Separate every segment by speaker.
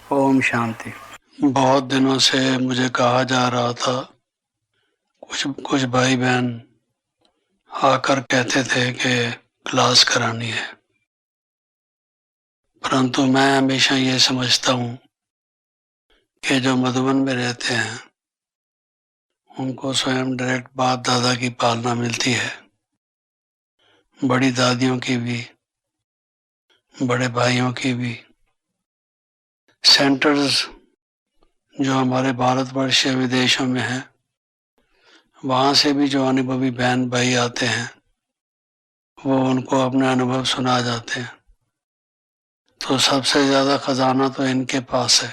Speaker 1: ओम शांति। बहुत दिनों से मुझे कहा जा रहा था, कुछ कुछ भाई बहन आकर कहते थे कि क्लास करानी है, परंतु मैं हमेशा ये समझता हूँ कि जो मधुबन में रहते हैं उनको स्वयं डायरेक्ट बाप दादा की पालना मिलती है, बड़ी दादियों की भी, बड़े भाइयों की भी। सेंटर्स जो हमारे भारतवर्ष या विदेशों में हैं, वहाँ से भी जो अनुभवी बहन भाई आते हैं वो उनको अपने अनुभव सुना जाते हैं। तो सबसे ज़्यादा खजाना तो इनके पास है,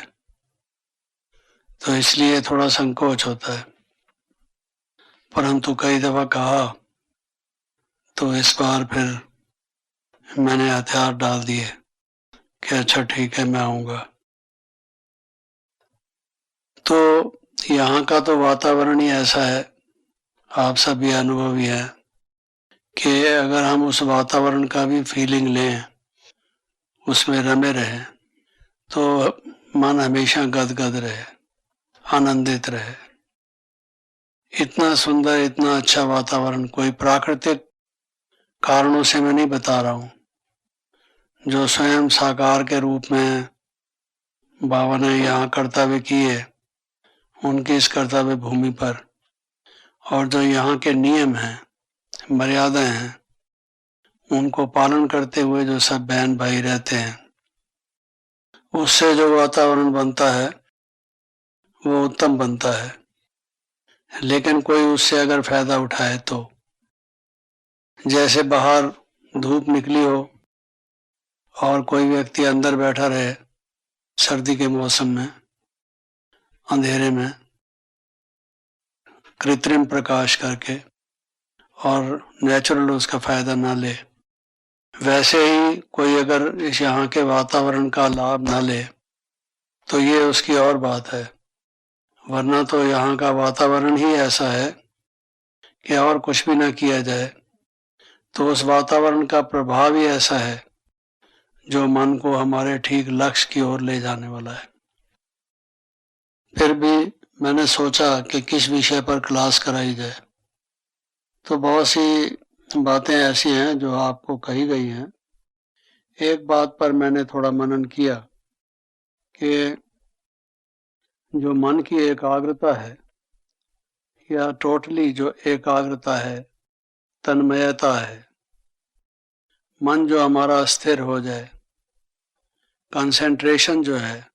Speaker 1: तो इसलिए थोड़ा संकोच होता है। परंतु कई दफ़ा कहा तो इस बार फिर मैंने हथियार डाल दिए कि अच्छा ठीक है, मैं आऊँगा। तो यहाँ का तो वातावरण ही ऐसा है, आप सभी अनुभवी हैं, कि अगर हम उस वातावरण का भी फीलिंग लें, उसमें रमे रहें, तो मन हमेशा गदगद रहे, आनंदित रहे। इतना सुंदर, इतना अच्छा वातावरण कोई प्राकृतिक कारणों से मैं नहीं बता रहा हूँ, जो स्वयं साकार के रूप में बाबा ने यहाँ कर्तव्य किए, उनकी इस कर्तव्य भूमि पर, और जो यहाँ के नियम हैं, मर्यादाएं हैं, उनको पालन करते हुए जो सब बहन भाई रहते हैं, उससे जो वातावरण बनता है वो उत्तम बनता है। लेकिन कोई उससे अगर फायदा उठाए तो, जैसे बाहर धूप निकली हो और कोई व्यक्ति अंदर बैठा रहे सर्दी के मौसम में, अंधेरे में, कृत्रिम प्रकाश करके, और नेचुरल उसका फायदा ना ले, वैसे ही कोई अगर इस यहाँ के वातावरण का लाभ ना ले तो ये उसकी और बात है। वरना तो यहाँ का वातावरण ही ऐसा है कि और कुछ भी ना किया जाए तो उस वातावरण का प्रभाव ही ऐसा है जो मन को हमारे ठीक लक्ष्य की ओर ले जाने वाला है। फिर भी मैंने सोचा कि किस विषय पर क्लास कराई जाए, तो बहुत सी बातें ऐसी हैं जो आपको कही गई हैं। एक बात पर मैंने थोड़ा मनन किया कि जो मन की एकाग्रता है, या टोटली जो एकाग्रता है, तन्मयता है, मन जो हमारा स्थिर हो जाए, कंसंट्रेशन जो है,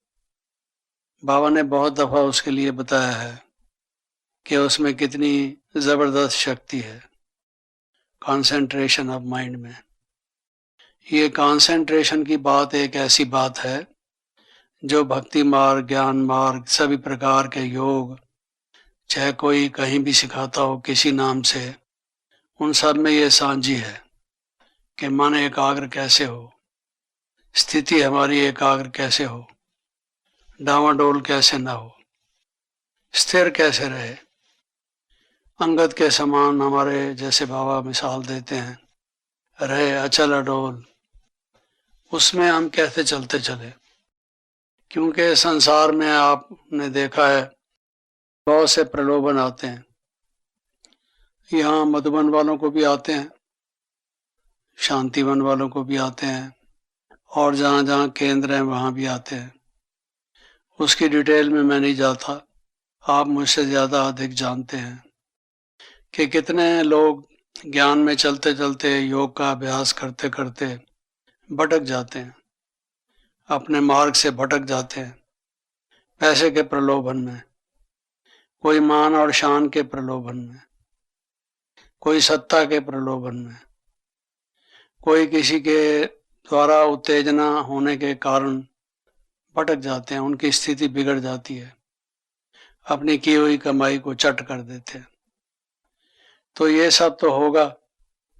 Speaker 1: बाबा ने बहुत दफ़ा उसके लिए बताया है कि उसमें कितनी ज़बरदस्त शक्ति है, कंसंट्रेशन ऑफ माइंड में। ये कंसंट्रेशन की बात एक ऐसी बात है जो भक्ति मार्ग, ज्ञान मार्ग, सभी प्रकार के योग, चाहे कोई कहीं भी सिखाता हो किसी नाम से, उन सब में ये सांझी है कि मन एकाग्र कैसे हो, स्थिति हमारी एकाग्र कैसे हो, डावाडोल कैसे ना हो, स्थिर कैसे रहे, अंगद के समान हमारे जैसे बाबा मिसाल देते हैं, रहे अचल अडोल, उसमें हम कैसे चलते चले। क्योंकि संसार में आपने देखा है बहुत से प्रलोभन आते हैं, यहाँ मधुबन वालों को भी आते हैं, शांतिवन वालों को भी आते हैं, और जहाँ जहाँ केंद्र हैं वहाँ भी आते हैं। उसकी डिटेल में मैं नहीं जाता, आप मुझसे ज़्यादा अधिक जानते हैं कि कितने लोग ज्ञान में चलते चलते, योग का अभ्यास करते करते भटक जाते हैं, अपने मार्ग से भटक जाते हैं, पैसे के प्रलोभन में, कोई मान और शान के प्रलोभन में, कोई सत्ता के प्रलोभन में, कोई किसी के द्वारा उत्तेजना होने के कारण भटक जाते हैं, उनकी स्थिति बिगड़ जाती है, अपनी की हुई कमाई को चट कर देते हैं। तो ये सब तो होगा,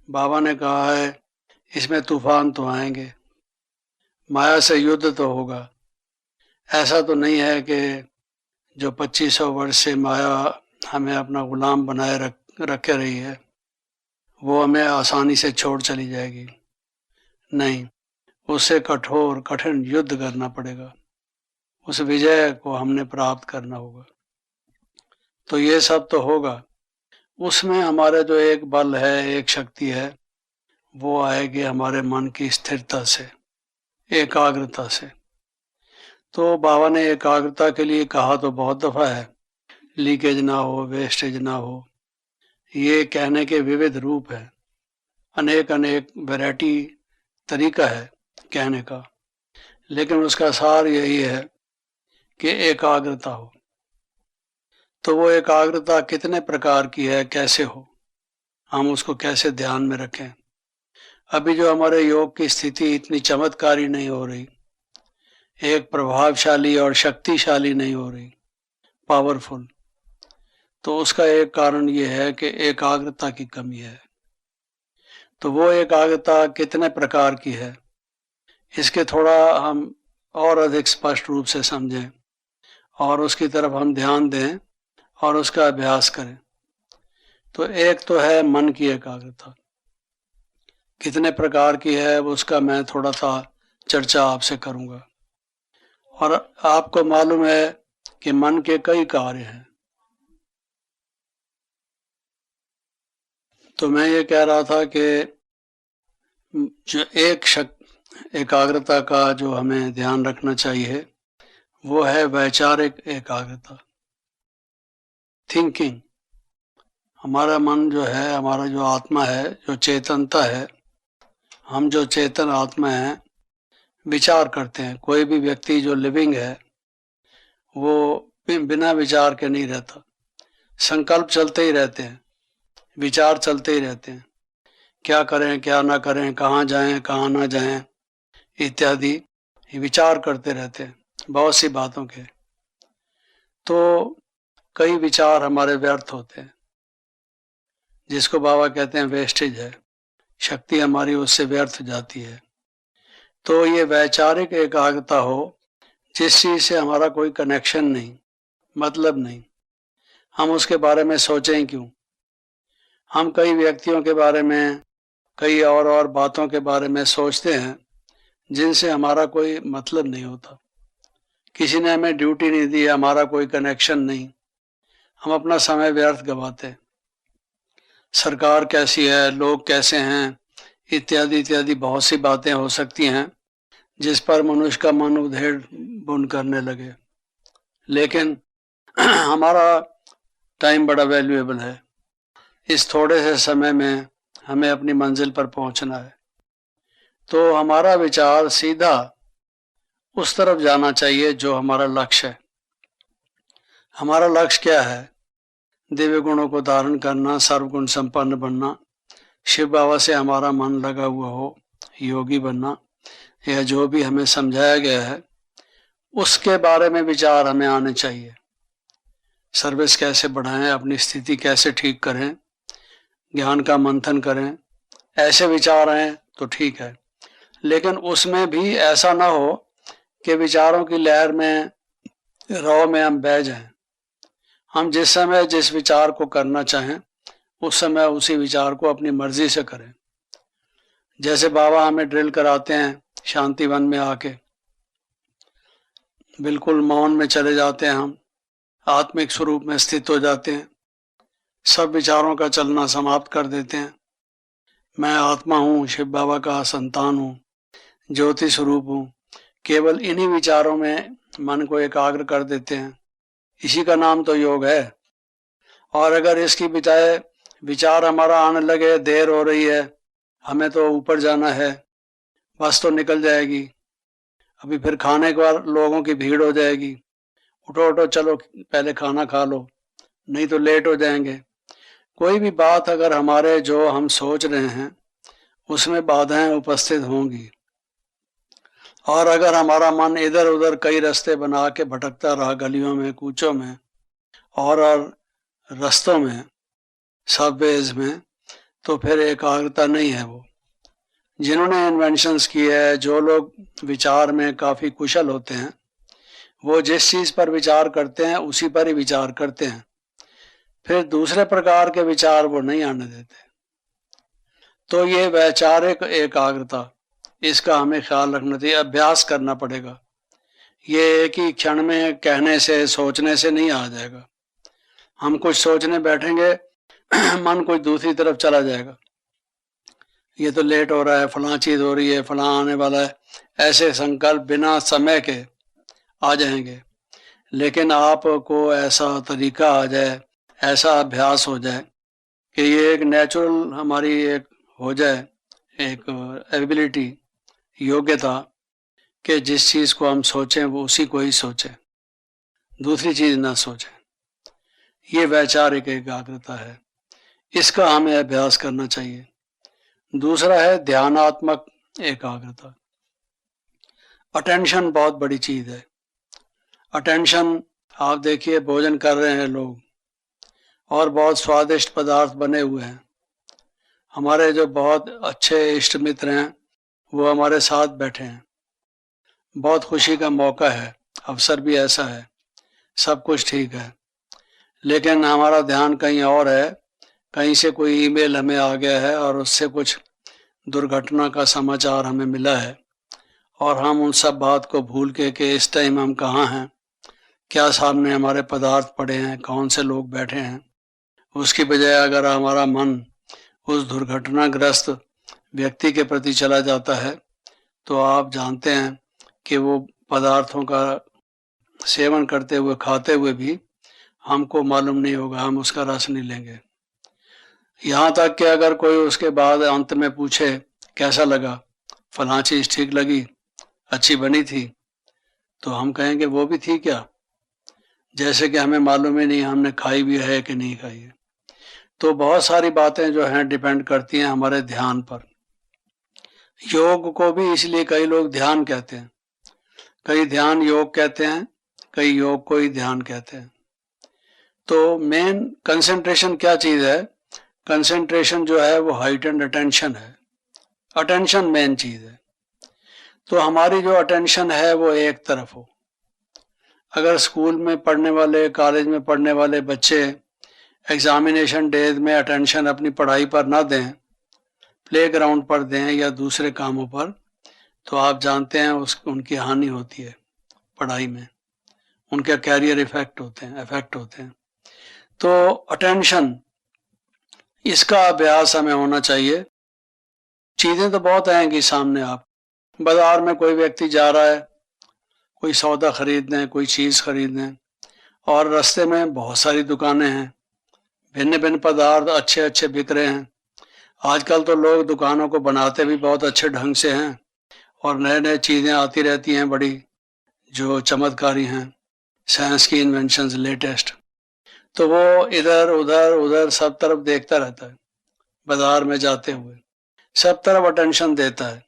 Speaker 1: बाबा ने कहा है इसमें तूफान तो आएंगे, माया से युद्ध तो होगा। ऐसा तो नहीं है कि जो 2500 वर्ष से माया हमें अपना गुलाम बनाए रखे रही है वो हमें आसानी से छोड़ चली जाएगी। नहीं, उससे कठोर कठिन युद्ध करना पड़ेगा। उस विजय को हमने प्राप्त करना होगा। तो ये सब तो होगा, उसमें हमारे जो एक बल है, एक शक्ति है, वो आएगी हमारे मन की स्थिरता से, एकाग्रता से। तो बाबा ने एकाग्रता के लिए कहा तो बहुत दफा है, लीकेज ना हो, वेस्टेज ना हो। ये कहने के विविध रूप है, अनेक अनेक वैरायटी तरीका है कहने का, लेकिन उसका सार यही है कि एकाग्रता हो। तो वो एकाग्रता कितने प्रकार की है, कैसे हो, हम उसको कैसे ध्यान में रखें। अभी जो हमारे योग की स्थिति इतनी चमत्कारी नहीं हो रही, एक प्रभावशाली और शक्तिशाली नहीं हो रही, पावरफुल, तो उसका एक कारण ये है कि एकाग्रता की कमी है। तो वो एकाग्रता कितने प्रकार की है, इसके थोड़ा हम और अधिक स्पष्ट रूप से समझें और उसकी तरफ हम ध्यान दें और उसका अभ्यास करें। तो एक तो है मन की एकाग्रता, कितने प्रकार की है उसका मैं थोड़ा सा चर्चा आपसे करूंगा। और आपको मालूम है कि मन के कई कार्य हैं। तो मैं ये कह रहा था कि जो एकाग्रता का जो हमें ध्यान रखना चाहिए वो है वैचारिक एकाग्रता, थिंकिंग। हमारा मन जो है, हमारा जो आत्मा है, जो चेतनता है, हम जो चेतन आत्मा है, विचार करते हैं। कोई भी व्यक्ति जो लिविंग है वो बिना विचार के नहीं रहता, संकल्प चलते ही रहते हैं, विचार चलते ही रहते हैं, क्या करें क्या ना करें, कहाँ जाएं कहाँ ना जाएं इत्यादि विचार करते रहते हैं बहुत सी बातों के। तो कई विचार हमारे व्यर्थ होते हैं, जिसको बाबा कहते हैं वेस्टेज है, शक्ति हमारी उससे व्यर्थ जाती है। तो ये वैचारिक एकाग्रता हो, जिस चीज से हमारा कोई कनेक्शन नहीं, मतलब नहीं, हम उसके बारे में सोचें क्यों। हम कई व्यक्तियों के बारे में, कई और बातों के बारे में सोचते हैं जिनसे हमारा कोई मतलब नहीं होता, किसी ने हमें ड्यूटी नहीं दी, हमारा कोई कनेक्शन नहीं, हम अपना समय व्यर्थ गवाते हैं। सरकार कैसी है, लोग कैसे हैं, इत्यादि इत्यादि बहुत सी बातें हो सकती हैं जिस पर मनुष्य का मन उधेड़ बुन करने लगे। लेकिन हमारा टाइम बड़ा वैल्यूएबल है, इस थोड़े से समय में हमें अपनी मंजिल पर पहुंचना है। तो हमारा विचार सीधा उस तरफ जाना चाहिए जो हमारा लक्ष्य है। हमारा लक्ष्य क्या है? दिव्य गुणों को धारण करना, सर्वगुण संपन्न बनना, शिव बाबा से हमारा मन लगा हुआ हो, योगी बनना, यह जो भी हमें समझाया गया है उसके बारे में विचार हमें आने चाहिए। सर्विस कैसे बढ़ाएं, अपनी स्थिति कैसे ठीक करें, ज्ञान का मंथन करें, ऐसे विचार आए तो ठीक है। लेकिन उसमें भी ऐसा ना हो कि विचारों की लहर में, रौ में हम बह जाएं। हम जिस समय जिस विचार को करना चाहें उस समय उसी विचार को अपनी मर्जी से करें। जैसे बाबा हमें ड्रिल कराते हैं, शांति वन में आके बिल्कुल मौन में चले जाते हैं, हम आत्मिक स्वरूप में स्थित हो जाते हैं, सब विचारों का चलना समाप्त कर देते हैं। मैं आत्मा हूँ, शिव बाबा का संतान हूँ, ज्योति स्वरूप हूँ, केवल इन्हीं विचारों में मन को एकाग्र कर देते हैं। इसी का नाम तो योग है। और अगर इसकी बजाय विचार हमारा आने लगे, देर हो रही है, हमें तो ऊपर जाना है, बस तो निकल जाएगी, अभी फिर खाने के बाद लोगों की भीड़ हो जाएगी, उठो उठो चलो पहले खाना खा लो, नहीं तो लेट हो जाएंगे। कोई भी बात अगर हमारे जो हम सोच रहे हैं उसमें बाधाएं उपस्थित होंगी, और अगर हमारा मन इधर उधर कई रास्ते बना के भटकता रहा, गलियों में, कूचों में और रास्तों में, सबवेज में, तो फिर एकाग्रता नहीं है। वो जिन्होंने इन्वेंशंस की है, जो लोग विचार में काफी कुशल होते हैं, वो जिस चीज पर विचार करते हैं उसी पर ही विचार करते हैं, फिर दूसरे प्रकार के विचार वो नहीं आने देते। तो ये वैचारिक एकाग्रता, इसका हमें ख्याल रखना चाहिए, अभ्यास करना पड़ेगा। ये एक ही क्षण में कहने से, सोचने से नहीं आ जाएगा। हम कुछ सोचने बैठेंगे मन कुछ दूसरी तरफ चला जाएगा, ये तो लेट हो रहा है, फलां चीज हो रही है, फलां आने वाला है, ऐसे संकल्प बिना समय के आ जाएंगे। लेकिन आपको ऐसा तरीका आ जाए, ऐसा अभ्यास हो जाए कि ये एक नेचुरल हमारी एक हो जाए, एक एबिलिटी, योग्यता, कि जिस चीज को हम सोचें वो उसी को ही सोचें, दूसरी चीज ना सोचें। ये वैचारिक एकाग्रता है, इसका हमें अभ्यास करना चाहिए। दूसरा है ध्यानात्मक एकाग्रता। अटेंशन बहुत बड़ी चीज है। अटेंशन, आप देखिए भोजन कर रहे हैं लोग और बहुत स्वादिष्ट पदार्थ बने हुए हैं, हमारे जो बहुत अच्छे इष्ट मित्र हैं वो हमारे साथ बैठे हैं, बहुत खुशी का मौका है, अवसर भी ऐसा है, सब कुछ ठीक है, लेकिन हमारा ध्यान कहीं और है, कहीं से कोई ईमेल हमें आ गया है और उससे कुछ दुर्घटना का समाचार हमें मिला है और हम उन सब बात को भूल के कि इस टाइम हम कहाँ हैं, क्या सामने हमारे पदार्थ पड़े हैं, कौन से लोग बैठे हैं, उसकी बजाय अगर हमारा मन उस दुर्घटनाग्रस्त व्यक्ति के प्रति चला जाता है तो आप जानते हैं कि वो पदार्थों का सेवन करते हुए, खाते हुए भी हमको मालूम नहीं होगा, हम उसका रस नहीं लेंगे। यहाँ तक कि अगर कोई उसके बाद अंत में पूछे कैसा लगा, फलां चीज ठीक लगी, अच्छी बनी थी, तो हम कहेंगे वो भी थी क्या, जैसे कि हमें मालूम ही नहीं हमने खाई भी है कि नहीं खाई है। तो बहुत सारी बातें जो हैं डिपेंड करती हैं हमारे ध्यान पर। योग को भी इसलिए कई लोग ध्यान कहते हैं, कई ध्यान योग कहते हैं, कई योग को ही ध्यान कहते हैं। तो मेन कंसंट्रेशन क्या चीज है? कंसंट्रेशन जो है वो हाइटेंड अटेंशन है। अटेंशन मेन चीज है। तो हमारी जो अटेंशन है वो एक तरफ हो। अगर स्कूल में पढ़ने वाले, कॉलेज में पढ़ने वाले बच्चे एग्जामिनेशन डेज में अटेंशन अपनी पढ़ाई पर ना दें, प्ले ग्राउंड पर दें या दूसरे कामों पर, तो आप जानते हैं उनकी हानि होती है पढ़ाई में, उनके कैरियर इफेक्ट होते हैं। तो अटेंशन, इसका अभ्यास हमें होना चाहिए। चीजें तो बहुत आएंगी सामने, आप बाजार में कोई व्यक्ति जा रहा है कोई सौदा खरीदने, कोई चीज खरीदने, और रास्ते में बहुत सारी दुकानें हैं, भिन्न भिन्न पदार्थ अच्छे अच्छे बिक रहे हैं। आजकल तो लोग दुकानों को बनाते भी बहुत अच्छे ढंग से हैं और नए नए चीजें आती रहती हैं बड़ी जो चमत्कारी हैं, साइंस की इन्वेंशंस लेटेस्ट। तो वो इधर उधर उधर सब तरफ देखता रहता है, बाजार में जाते हुए सब तरफ अटेंशन देता है।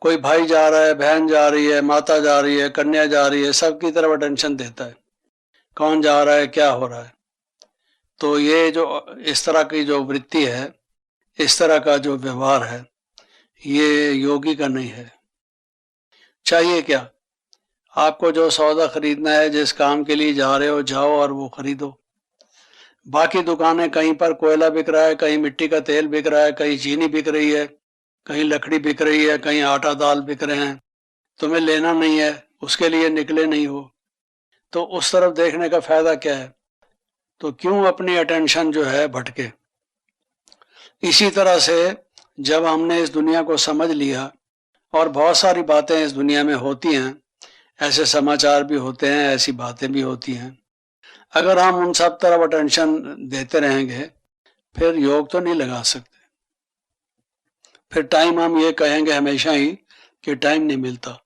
Speaker 1: कोई भाई जा रहा है, बहन जा रही है, माता जा रही है, कन्या जा रही है, सबकी तरफ अटेंशन देता है, कौन जा रहा है, क्या हो रहा है। तो ये जो इस तरह की जो वृत्ति है, इस तरह का जो व्यवहार है, ये योगी का नहीं है। चाहिए क्या? आपको जो सौदा खरीदना है, जिस काम के लिए जा रहे हो, जाओ और वो खरीदो। बाकी दुकानें, कहीं पर कोयला बिक रहा है, कहीं मिट्टी का तेल बिक रहा है, कहीं चीनी बिक रही है, कहीं लकड़ी बिक रही है, कहीं आटा दाल बिक रहे हैं, तुम्हें लेना नहीं है, उसके लिए निकले नहीं हो, तो उस तरफ देखने का फायदा क्या है? तो क्यों अपनी अटेंशन जो है भटके। इसी तरह से जब हमने इस दुनिया को समझ लिया, और बहुत सारी बातें इस दुनिया में होती हैं, ऐसे समाचार भी होते हैं, ऐसी बातें भी होती हैं, अगर हम उन सब तरफ अटेंशन देते रहेंगे फिर योग तो नहीं लगा सकते। फिर टाइम, हम ये कहेंगे हमेशा ही कि टाइम नहीं मिलता।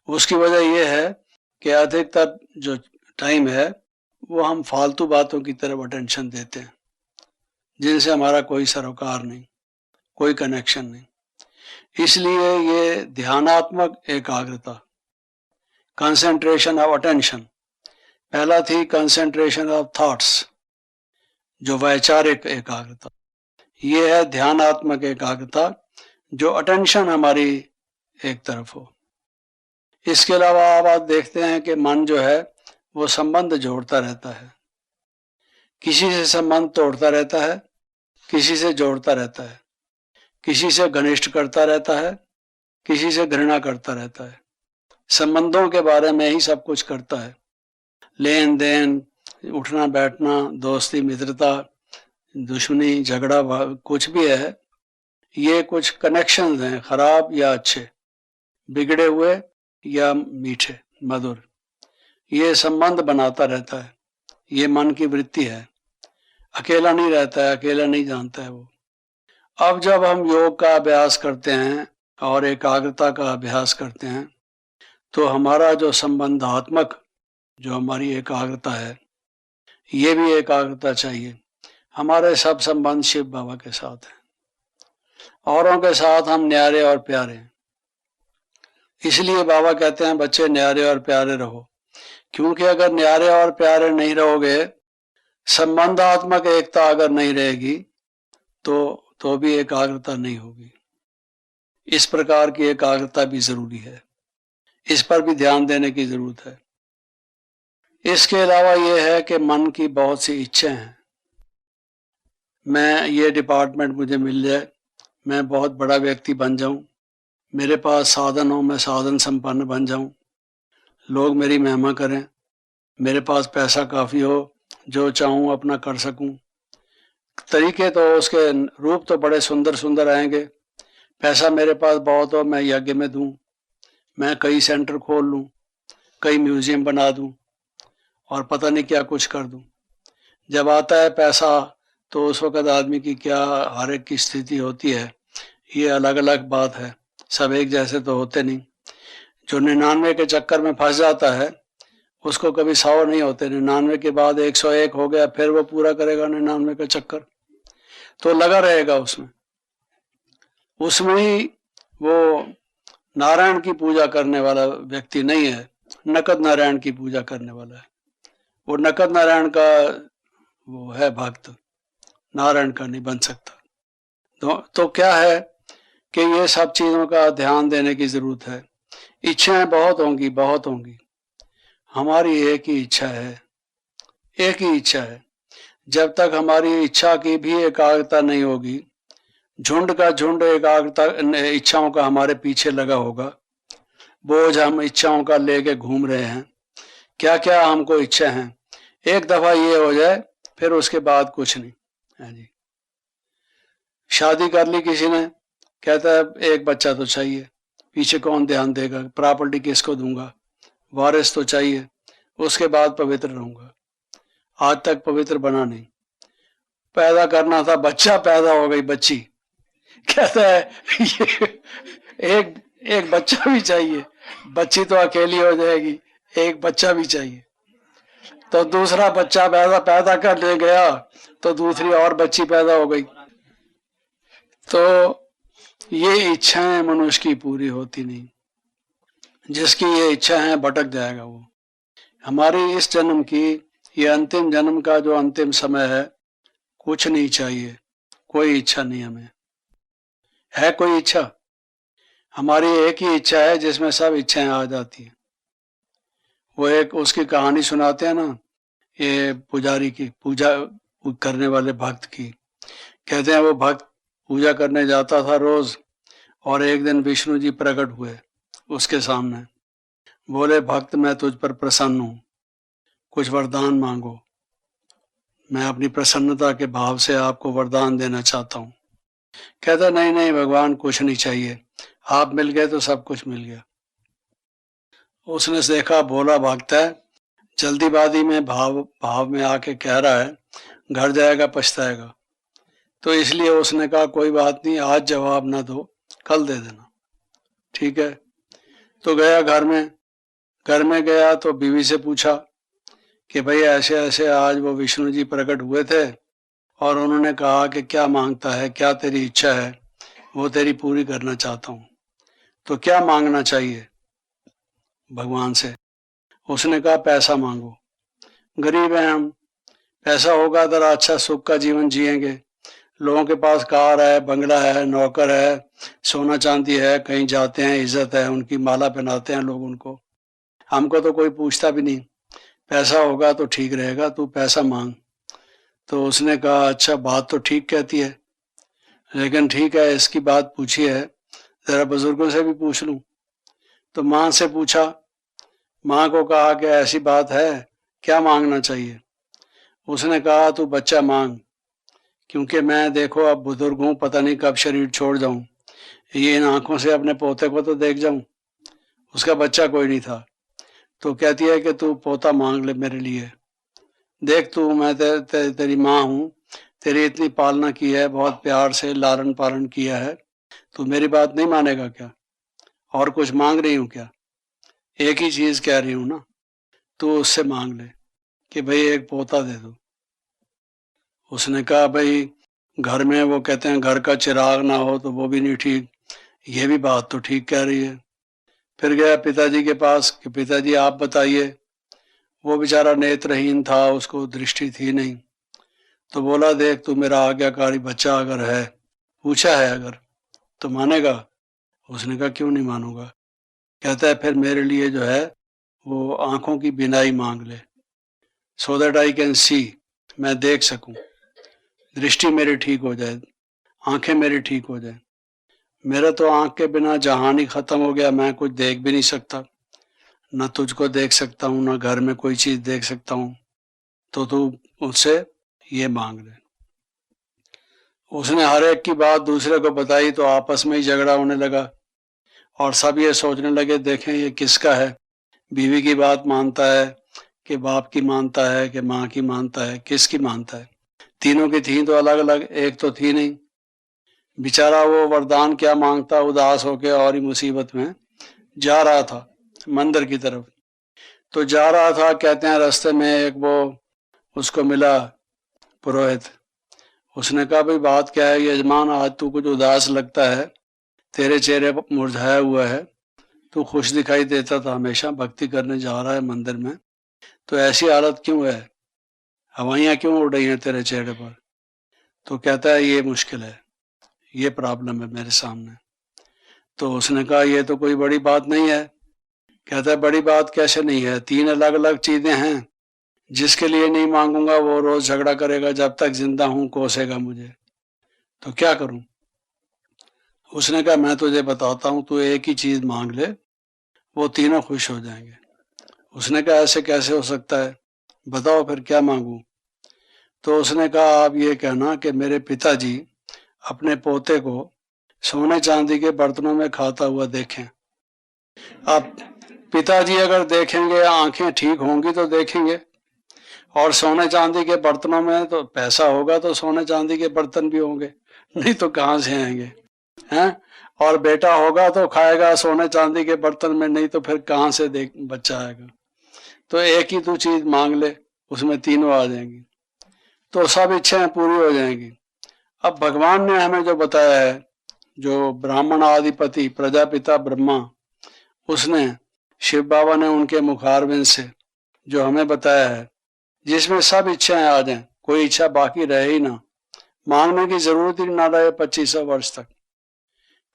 Speaker 1: उसकी वजह यह है कि अधिकतर जो टाइम है वो हम फालतू बातों की तरफ अटेंशन देते हैं, जिनसे हमारा कोई सरोकार नहीं, कोई कनेक्शन नहीं। इसलिए ये ध्यानात्मक एकाग्रता, कंसंट्रेशन ऑफ अटेंशन, पहला थी कंसंट्रेशन ऑफ थॉट्स, जो वैचारिक एकाग्रता। ये है ध्यानात्मक एकाग्रता, जो अटेंशन हमारी एक तरफ हो। इसके अलावा आप देखते हैं कि मन जो है वो संबंध जोड़ता रहता है, किसी से संबंध तोड़ता रहता है, किसी से जोड़ता रहता है, किसी से घनिष्ठ करता रहता है, किसी से घृणा करता रहता है। संबंधों के बारे में ही सब कुछ करता है। लेन देन, उठना बैठना, दोस्ती मित्रता, दुश्मनी, झगड़ा, कुछ भी है, ये कुछ कनेक्शंस हैं, खराब या अच्छे, बिगड़े हुए या मीठे मधुर, ये संबंध बनाता रहता है। ये मन की वृत्ति है, अकेला नहीं रहता है, अकेला नहीं जानता है वो। अब जब हम योग का अभ्यास करते हैं और एकाग्रता का अभ्यास करते हैं, तो हमारा जो संबंधात्मक, जो हमारी एकाग्रता है, ये भी एकाग्रता चाहिए। हमारे सब संबंध शिव बाबा के साथ हैं, औरों के साथ हम न्यारे और प्यारे हैं। इसलिए बाबा कहते हैं बच्चे न्यारे और प्यारे रहो, क्योंकि अगर न्यारे और प्यारे नहीं रहोगे, संबंधात्मक एकता अगर नहीं रहेगी, तो भी एकाग्रता नहीं होगी। इस प्रकार की एकाग्रता भी जरूरी है, इस पर भी ध्यान देने की जरूरत है। इसके अलावा यह है कि मन की बहुत सी इच्छाएं हैं। मैं ये डिपार्टमेंट मुझे मिल जाए, मैं बहुत बड़ा व्यक्ति बन जाऊं, मेरे पास साधन हो, मैं साधन संपन्न बन जाऊं, लोग मेरी महिमा करें, मेरे पास पैसा काफ़ी हो, जो चाहूं अपना कर सकूं। तरीके तो उसके रूप तो बड़े सुंदर सुंदर आएंगे। पैसा मेरे पास बहुत हो, मैं यज्ञ में दूं, मैं कई सेंटर खोल लूं, कई म्यूजियम बना दूं और पता नहीं क्या कुछ कर दूं। जब आता है पैसा, तो उस वक़्त आदमी की क्या हर एक की स्थिति होती है, ये अलग अलग बात है, सब एक जैसे तो होते नहीं। जो 99 के चक्कर में फंस जाता है, उसको कभी 100 नहीं होते। 99 के बाद 101 हो गया, फिर वो पूरा करेगा 99 का चक्कर, तो लगा रहेगा उसमें ही वो नारायण की पूजा करने वाला व्यक्ति नहीं है, नकद नारायण की पूजा करने वाला है। वो नकद नारायण का वो है भक्त, नारायण का नहीं बन सकता। तो क्या है कि ये सब चीजों का ध्यान देने की जरूरत है। इच्छाएं बहुत होंगी, बहुत होंगी, हमारी एक ही इच्छा है, एक ही इच्छा है। जब तक हमारी इच्छा की भी एकाग्रता नहीं होगी, झुंड का झुंड एकाग्रता इच्छाओं का हमारे पीछे लगा होगा, बोझ हम इच्छाओं का लेके घूम रहे हैं, क्या क्या हमको इच्छा है। एक दफा ये हो जाए, फिर उसके बाद कुछ नहीं है जी। शादी कर ली किसी ने, कहता है एक बच्चा तो चाहिए, पीछे कौन ध्यान देगा, प्रॉपर्टी किसको दूंगा, वारिस तो चाहिए, उसके बाद पवित्र रहूंगा। आज तक पवित्र बना नहीं। पैदा करना था, बच्चा पैदा हो गई बच्ची, कहता है एक बच्चा भी चाहिए, बच्ची तो अकेली हो जाएगी, एक बच्चा भी चाहिए। तो दूसरा बच्चा पैदा कर ले गया, तो दूसरी और बच्ची पैदा हो गई। तो ये इच्छाएं मनुष्य की पूरी होती नहीं। जिसकी ये इच्छा है भटक जाएगा वो। हमारी इस जन्म की, ये अंतिम जन्म का जो अंतिम समय है, कुछ नहीं चाहिए, कोई इच्छा नहीं हमें है। कोई इच्छा, हमारी एक ही इच्छा है जिसमें सब इच्छाएं आ जाती है। वो एक उसकी कहानी सुनाते हैं ना, ये पुजारी की, पूजा करने वाले भक्त की। कहते हैं वो भक्त पूजा करने जाता था रोज, और एक दिन विष्णु जी प्रकट हुए उसके सामने। बोले भक्त मैं तुझ पर प्रसन्न हूं, कुछ वरदान मांगो। मैं अपनी प्रसन्नता के भाव से आपको वरदान देना चाहता हूं। कहता नहीं नहीं भगवान, कुछ नहीं चाहिए, आप मिल गए तो सब कुछ मिल गया। उसने देखा भोला भक्त है, जल्दीबाजी में भाव में आके कह रहा है, घर जाएगा पछताएगा। तो इसलिए उसने कहा कोई बात नहीं, आज जवाब ना दो, कल दे देना, ठीक है। तो गया घर में गया तो बीवी से पूछा कि भाई ऐसे ऐसे आज वो विष्णु जी प्रकट हुए थे और उन्होंने कहा कि क्या मांगता है, क्या तेरी इच्छा है, वो तेरी पूरी करना चाहता हूँ, तो क्या मांगना चाहिए भगवान से। उसने कहा पैसा मांगो, गरीब हैं हम, पैसा होगा तो अच्छा सुख का जीवन जिएंगे। लोगों के पास कार है, बंगला है, नौकर है, सोना चांदी है, कहीं जाते हैं इज्जत है, उनकी माला पहनाते हैं लोग उनको, हमको तो कोई पूछता भी नहीं। पैसा होगा तो ठीक रहेगा, तू पैसा मांग। तो उसने कहा अच्छा बात तो ठीक कहती है, लेकिन ठीक है इसकी बात पूछी है, जरा बुजुर्गों से भी पूछ लूं। तो माँ से पूछा, माँ को कहा कि ऐसी बात है, क्या मांगना चाहिए? उसने कहा तू बच्चा मांग, क्योंकि मैं देखो अब बुजुर्ग हूँ, पता नहीं कब शरीर छोड़ जाऊं, ये इन आंखों से अपने पोते को तो देख जाऊं। उसका बच्चा कोई नहीं था। तो कहती है कि तू पोता मांग ले मेरे लिए, देख तू मैं तेरी माँ हूँ, तेरी इतनी पालना की है, बहुत प्यार से लालन पालन किया है, तू मेरी बात नहीं मानेगा क्या? और कुछ मांग रही हूँ क्या? एक ही चीज कह रही हूँ ना, तू उससे मांग ले कि भाई एक पोता दे दो। उसने कहा भाई घर में वो कहते हैं घर का चिराग ना हो तो वो भी नहीं ठीक, ये भी बात तो ठीक कह रही है। फिर गया पिताजी के पास कि पिताजी आप बताइए। वो बेचारा नेत्रहीन था, उसको दृष्टि थी नहीं। तो बोला देख तू मेरा आज्ञाकारी बच्चा अगर है, पूछा है अगर, तो मानेगा? उसने कहा क्यों नहीं मानूंगा। कहता है फिर मेरे लिए जो है वो आंखों की बिनाई मांग ले, so that I can see, मैं देख सकूं, दृष्टि मेरी ठीक हो जाए, आंखें मेरी ठीक हो जाए। मेरा तो आंख के बिना जहान ही खत्म हो गया, मैं कुछ देख भी नहीं सकता, न तुझको देख सकता हूं, न घर में कोई चीज देख सकता हूं, तो तू उससे ये मांग ले। उसने हर एक की बात दूसरे को बताई तो आपस में ही झगड़ा होने लगा और सब ये सोचने लगे देखें ये किसका है, बीवी की बात मानता है कि बाप की मानता है कि माँ की मानता है, किसकी मानता है? तीनों की थी तो अलग अलग, एक तो थी नहीं। बेचारा वो वरदान क्या मांगता, उदास होके और ही मुसीबत में जा रहा था मंदिर की तरफ। तो जा रहा था, कहते हैं रास्ते में एक वो उसको मिला पुरोहित। उसने कहा भाई बात क्या है यजमान, आज तू कुछ उदास लगता है, तेरे चेहरे पर मुरझाया हुआ है, तू खुश दिखाई देता था हमेशा, भक्ति करने जा रहा है मंदिर में, तो ऐसी हालत क्यों है, हवाइयां क्यों उड़ रही हैं तेरे चेहरे पर? तो कहता है ये मुश्किल है, ये प्रॉब्लम है मेरे सामने। तो उसने कहा ये तो कोई बड़ी बात नहीं है। कहता है बड़ी बात कैसे नहीं है, तीन अलग अलग चीजें हैं, जिसके लिए नहीं मांगूंगा वो रोज झगड़ा करेगा, जब तक जिंदा हूं कोसेगा मुझे, तो क्या करूं? उसने कहा मैं तुझे बताता हूं, तू एक ही चीज मांग ले, वो तीनों खुश हो जाएंगे। उसने कहा ऐसे कैसे हो सकता है, बताओ फिर क्या मांगू? तो उसने कहा आप ये कहना कि मेरे पिताजी अपने पोते को सोने चांदी के बर्तनों में खाता हुआ देखें। अब पिताजी अगर देखेंगे, आंखें ठीक होंगी तो देखेंगे, और सोने चांदी के बर्तनों में तो पैसा होगा तो सोने चांदी के बर्तन भी होंगे, नहीं तो कहाँ से आएंगे, हैं? और बेटा होगा तो खाएगा सोने चांदी के बर्तन में, नहीं तो फिर कहाँ से देख बच्चा आएगा? तो एक ही तू चीज मांग ले, उसमें तीनों आ जाएंगी, तो सब इच्छाएं पूरी हो जाएंगी। अब भगवान ने हमें जो बताया है, जो ब्राह्मण आदिपति प्रजापिता ब्रह्मा, उसने शिव बाबा ने उनके मुखारविंद से जो हमें बताया है, जिसमें सब इच्छाएं आ जाएं, कोई इच्छा बाकी रहे ही ना, मांगने की जरूरत ही ना रहे 2500 वर्ष तक,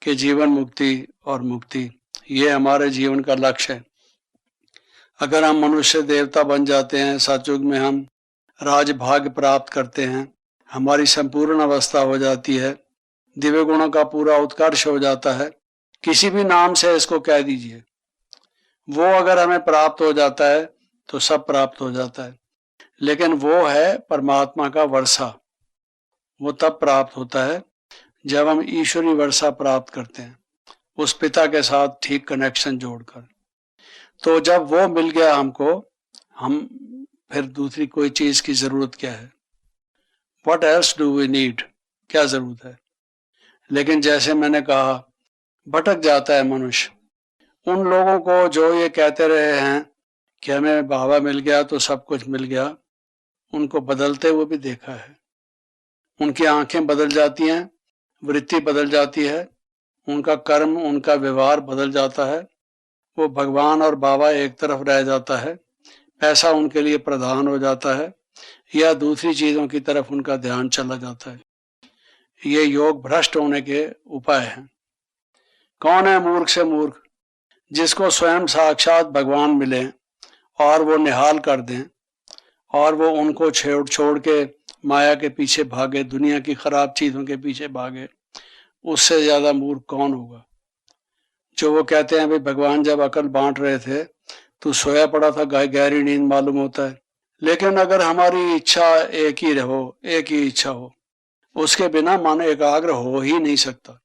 Speaker 1: कि जीवन मुक्ति और मुक्ति ये हमारे जीवन का लक्ष्य है। अगर हम मनुष्य देवता बन जाते हैं, सतयुग में हम राजभाग्य प्राप्त करते हैं, हमारी संपूर्ण अवस्था हो जाती है, दिव्य गुणों का पूरा उत्कर्ष हो जाता है, किसी भी नाम से इसको कह दीजिए, वो अगर हमें प्राप्त हो जाता है तो सब प्राप्त हो जाता है। लेकिन वो है परमात्मा का वर्षा, वो तब प्राप्त होता है जब हम ईश्वरी वर्षा प्राप्त करते हैं, उस पिता के साथ ठीक कनेक्शन जोड़कर। तो जब वो मिल गया हमको, हम फिर दूसरी कोई चीज की जरूरत क्या है? What else do we need? क्या जरूरत है? लेकिन जैसे मैंने कहा, भटक जाता है मनुष्य। उन लोगों को जो ये कहते रहे हैं कि हमें बाबा मिल गया तो सब कुछ मिल गया, उनको बदलते हुए भी देखा है। उनकी आंखें बदल जाती हैं, वृत्ति बदल जाती है, उनका कर्म, उनका व्यवहार बदल जाता है, वो भगवान और बाबा एक तरफ रह जाता है, पैसा उनके लिए प्रधान हो जाता है, या दूसरी चीजों की तरफ उनका ध्यान चला जाता है। ये योग भ्रष्ट होने के उपाय हैं। कौन है मूर्ख से मूर्ख? जिसको स्वयं साक्षात भगवान मिले और वो निहाल कर दें, और वो उनको छोड़ के माया के पीछे भागे, दुनिया की खराब चीजों के पीछे भागे, उससे ज्यादा मूर्ख कौन होगा? जो वो कहते हैं भाई भगवान जब अकल बांट रहे थे तो सोया पड़ा था, गहरी नींद मालूम होता है। लेकिन अगर हमारी इच्छा एक ही रहो, एक ही इच्छा हो, उसके बिना मन एकाग्र हो ही नहीं सकता।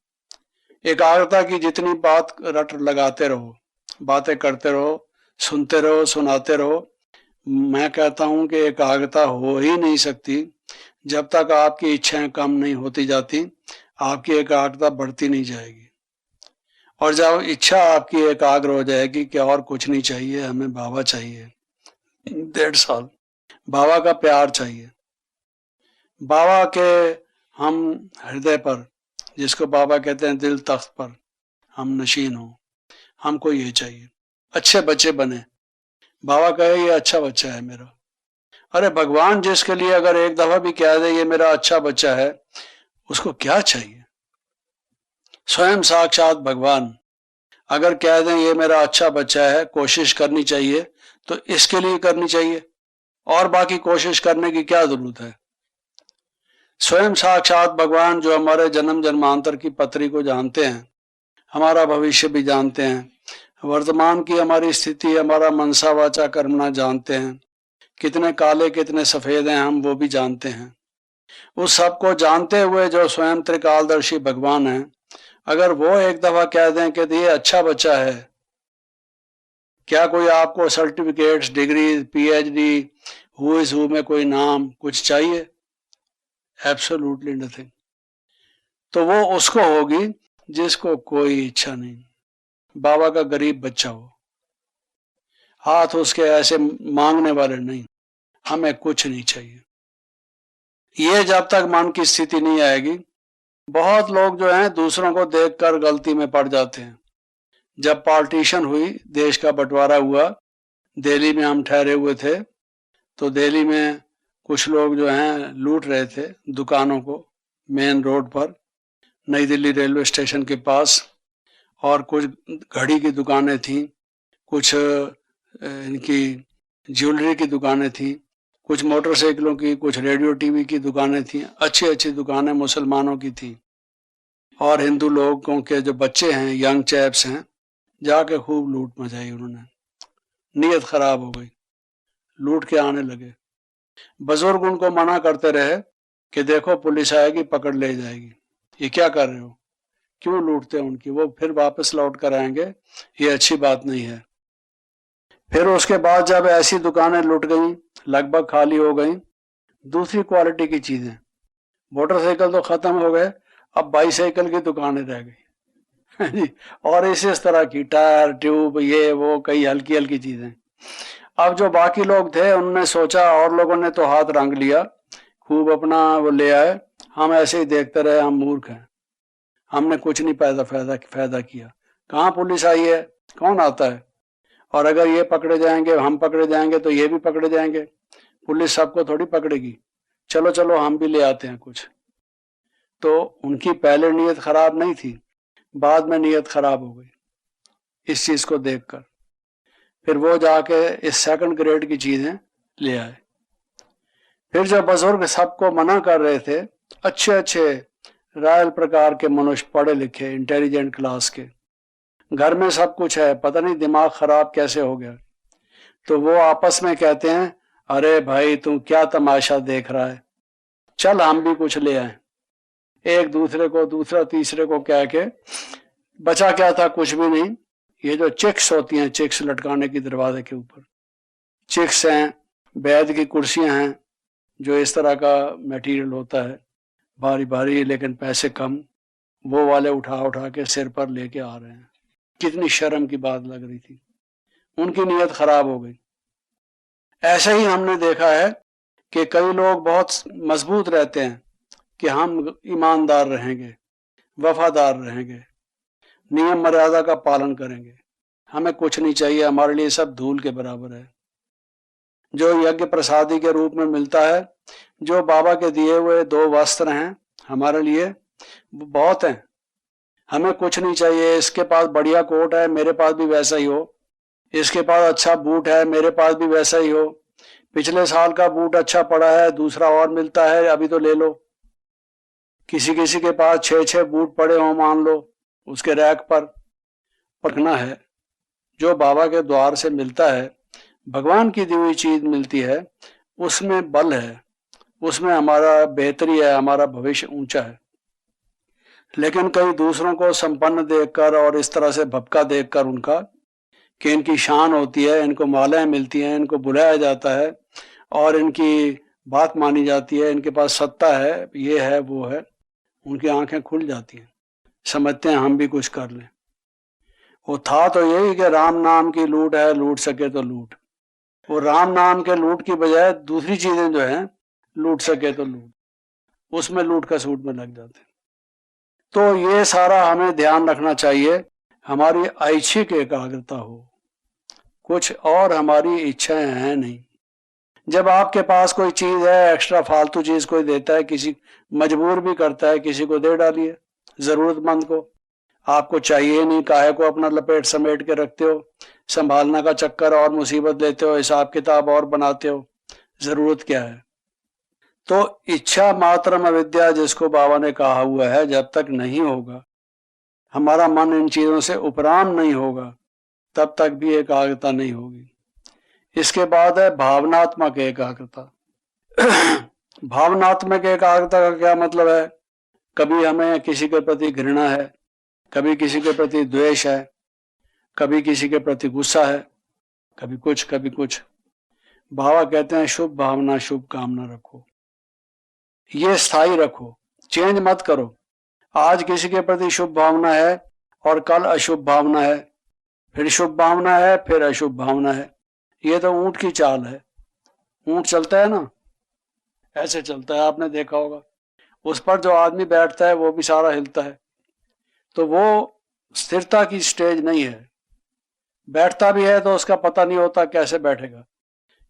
Speaker 1: एकाग्रता की जितनी बात रट लगाते रहो, बातें करते रहो, सुनते रहो, सुनाते रहो, मैं कहता हूं कि एकाग्रता हो ही नहीं सकती जब तक आपकी इच्छाएं कम नहीं होती जाती, आपकी एकाग्रता बढ़ती नहीं जाएगी। और जब इच्छा आपकी एकाग्र हो जाएगी कि और कुछ नहीं चाहिए, हमें बाबा चाहिए, 1.5 साल बाबा का प्यार चाहिए, बाबा के हम हृदय पर, जिसको बाबा कहते हैं दिल तख्त पर हम नशीन हो, हमको ये चाहिए। अच्छे बच्चे बने, बाबा कहे ये अच्छा बच्चा है मेरा। अरे भगवान जिसके लिए अगर एक दफा भी कह दे ये मेरा अच्छा बच्चा है, उसको क्या चाहिए? स्वयं साक्षात भगवान अगर कह दें ये मेरा अच्छा बच्चा है, कोशिश करनी चाहिए, तो इसके लिए करनी चाहिए, और बाकी कोशिश करने की क्या जरूरत है? स्वयं साक्षात भगवान जो हमारे जन्म जन्मांतर की पत्री को जानते हैं, हमारा भविष्य भी जानते हैं, वर्तमान की हमारी स्थिति, हमारा मनसा वाचा कर्मना जानते हैं, कितने काले कितने सफेद हैं हम वो भी जानते हैं। उस सब को जानते हुए जो स्वयं त्रिकालदर्शी भगवान है, अगर वो एक दफा कह दें कि ये अच्छा बच्चा है, क्या कोई आपको certificates, degree, PhD, who is who में कोई नाम कुछ चाहिए? Absolutely nothing. तो वो उसको होगी जिसको कोई इच्छा नहीं, बाबा का गरीब बच्चा हो, हाथ उसके ऐसे मांगने वाले नहीं, हमें कुछ नहीं चाहिए। ये जब तक मन की स्थिति नहीं आएगी, बहुत लोग जो हैं दूसरों को देखकर गलती में पड़ जाते हैं। जब पार्टीशन हुई, देश का बंटवारा हुआ, दिल्ली में हम ठहरे हुए थे, तो दिल्ली में कुछ लोग जो हैं लूट रहे थे दुकानों को, मेन रोड पर, नई दिल्ली रेलवे स्टेशन के पास, और कुछ घड़ी की दुकानें थीं, कुछ इनकी ज्वेलरी की दुकानें थीं, कुछ मोटरसाइकिलों की, कुछ रेडियो टीवी की दुकानें थीं, अच्छी अच्छी दुकानें मुसलमानों की थीं। और हिंदू लोगों के जो बच्चे हैं, यंग चैप्स हैं, जाके खूब लूट मचाई उन्होंने। नीयत खराब हो गई, लूट के आने लगे। बुजुर्ग उनको मना करते रहे कि देखो पुलिस आएगी, पकड़ ले जाएगी, ये क्या कर रहे हो, क्यों लूटते हैं उनकी, वो फिर वापस लौट कर आएंगे, ये अच्छी बात नहीं है। फिर उसके बाद जब ऐसी दुकानें लुट गई, लगभग खाली हो गई, दूसरी क्वालिटी की चीजें, मोटरसाइकिल तो खत्म हो गए, अब बाईसाइकिल की दुकानें रह गई और इस तरह की टायर, ट्यूब, ये वो, कई हल्की हल्की चीजें। अब जो बाकी लोग थे उन्होंने सोचा, और लोगों ने तो हाथ रंग लिया, खूब अपना वो ले आए, हम ऐसे ही देखते रहे, हम मूर्ख हैं, हमने कुछ नहीं फायदा किया। कहाँ पुलिस आई है, कौन आता है, और अगर ये पकड़े जाएंगे, हम पकड़े जाएंगे, तो ये भी पकड़े जाएंगे, पुलिस सबको थोड़ी पकड़ेगी, चलो चलो हम भी ले आते हैं कुछ। तो उनकी पहले नीयत खराब नहीं थी, बाद में नीयत खराब हो गई इस चीज को देखकर। फिर वो जाके इस सेकंड ग्रेड की चीजें ले आए। फिर जब बुजुर्ग सबको मना कर रहे थे, अच्छे अच्छे रॉयल प्रकार के मनुष्य, पढ़े लिखे, इंटेलिजेंट क्लास के, घर में सब कुछ है, पता नहीं दिमाग खराब कैसे हो गया, तो वो आपस में कहते हैं, अरे भाई तू क्या तमाशा देख रहा है, चल हम भी कुछ ले आए। एक दूसरे को, दूसरा तीसरे को कह के, बचा क्या था, कुछ भी नहीं। ये जो चिक्स होती हैं, चिक्स लटकाने की दरवाजे के ऊपर, चिक्स हैं, बैद की कुर्सियां हैं, जो इस तरह का मटेरियल होता है, भारी भारी लेकिन पैसे कम, वो वाले उठा उठा के सिर पर लेके आ रहे हैं। कितनी शर्म की बात लग रही थी, उनकी नीयत खराब हो गई। ऐसे ही हमने देखा है कि कई लोग बहुत मजबूत रहते हैं कि हम ईमानदार रहेंगे, वफादार रहेंगे, नियम मर्यादा का पालन करेंगे, हमें कुछ नहीं चाहिए, हमारे लिए सब धूल के बराबर है। जो यज्ञ प्रसादी के रूप में मिलता है, जो बाबा के दिए हुए 2 वस्त्र हैं, हमारे लिए बहुत हैं, हमें कुछ नहीं चाहिए। इसके पास बढ़िया कोट है, मेरे पास भी वैसा ही हो, इसके पास अच्छा बूट है, मेरे पास भी वैसा ही हो, पिछले साल का बूट अच्छा पड़ा है, दूसरा और मिलता है, अभी तो ले लो। किसी किसी के पास 6-6 बूट पड़े हो मान लो उसके रैक पर, परखना है, जो बाबा के द्वार से मिलता है, भगवान की दी हुई चीज मिलती है, उसमें बल है, उसमें हमारा बेहतरी है, हमारा भविष्य ऊंचा है। लेकिन कई दूसरों को संपन्न देखकर और इस तरह से भपका देखकर उनका कि इनकी शान होती है, इनको मालाएं मिलती हैं, इनको बुलाया जाता है और इनकी बात मानी जाती है, इनके पास सत्ता है, ये है वो है, उनकी आंखें खुल जाती हैं, समझते हैं हम भी कुछ कर लें। वो था तो यही कि राम नाम की लूट है, लूट सके तो लूट। वो राम नाम के लूट की बजाय दूसरी चीजें जो हैं, लूट सके तो लूट, उसमें लूट का सूट में लग जाते हैं। तो ये सारा हमें ध्यान रखना चाहिए, हमारी ऐच्छिक एकाग्रता हो, कुछ और हमारी इच्छाएं हैं नहीं। जब आपके पास कोई चीज है, एक्स्ट्रा फालतू चीज कोई देता है, किसी मजबूर भी करता है, किसी को दे डालिए, जरूरतमंद को। आपको चाहिए नहीं, काहे को अपना लपेट समेट के रखते हो, संभालने का चक्कर और मुसीबत लेते हो, हिसाब किताब और बनाते हो, जरूरत क्या है। तो इच्छा मात्रम अविद्या जिसको बाबा ने कहा हुआ है, जब तक नहीं होगा, हमारा मन इन चीजों से उपराम नहीं होगा, तब तक भी एकाग्रता नहीं होगी। इसके बाद है भावनात्मक एकाग्रता। भावनात्मक एकाग्रता का क्या मतलब है? कभी हमें किसी के प्रति घृणा है, कभी किसी के प्रति द्वेष है, कभी किसी के प्रति गुस्सा है, कभी कुछ कभी कुछ। बाबा कहते हैं शुभ भावना शुभ कामना रखो, ये स्थायी रखो, चेंज मत करो। आज किसी के प्रति शुभ भावना है और कल अशुभ भावना है, फिर शुभ भावना है, फिर अशुभ भावना है। ये तो ऊंट की चाल है। ऊंट चलता है ना, ऐसे चलता है, आपने देखा होगा। उस पर जो आदमी बैठता है वो भी सारा हिलता है। तो वो स्थिरता की स्टेज नहीं है। बैठता भी है तो उसका पता नहीं होता कैसे बैठेगा।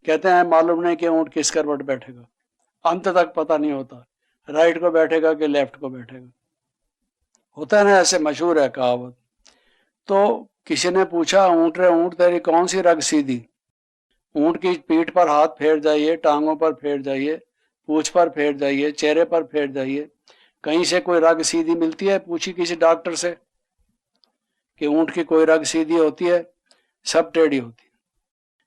Speaker 1: कहते हैं मालूम नहीं कि ऊंट किस करवट बैठेगा, अंत तक पता नहीं होता, राइट को बैठेगा कि लेफ्ट को बैठेगा। होता है ना, ऐसे मशहूर है कहावत। तो किसी ने पूछा, ऊंट रे ऊंट तेरी कौन सी रग सीधी? ऊंट की पीठ पर हाथ फेर जाइए, टांगों पर फेर जाइए, पूंछ पर फेर जाइए, चेहरे पर फेर जाइए, कहीं से कोई रग सीधी मिलती है? पूछी किसी डॉक्टर से कि ऊंट की कोई रग सीधी होती है? सब टेढ़ी होती है।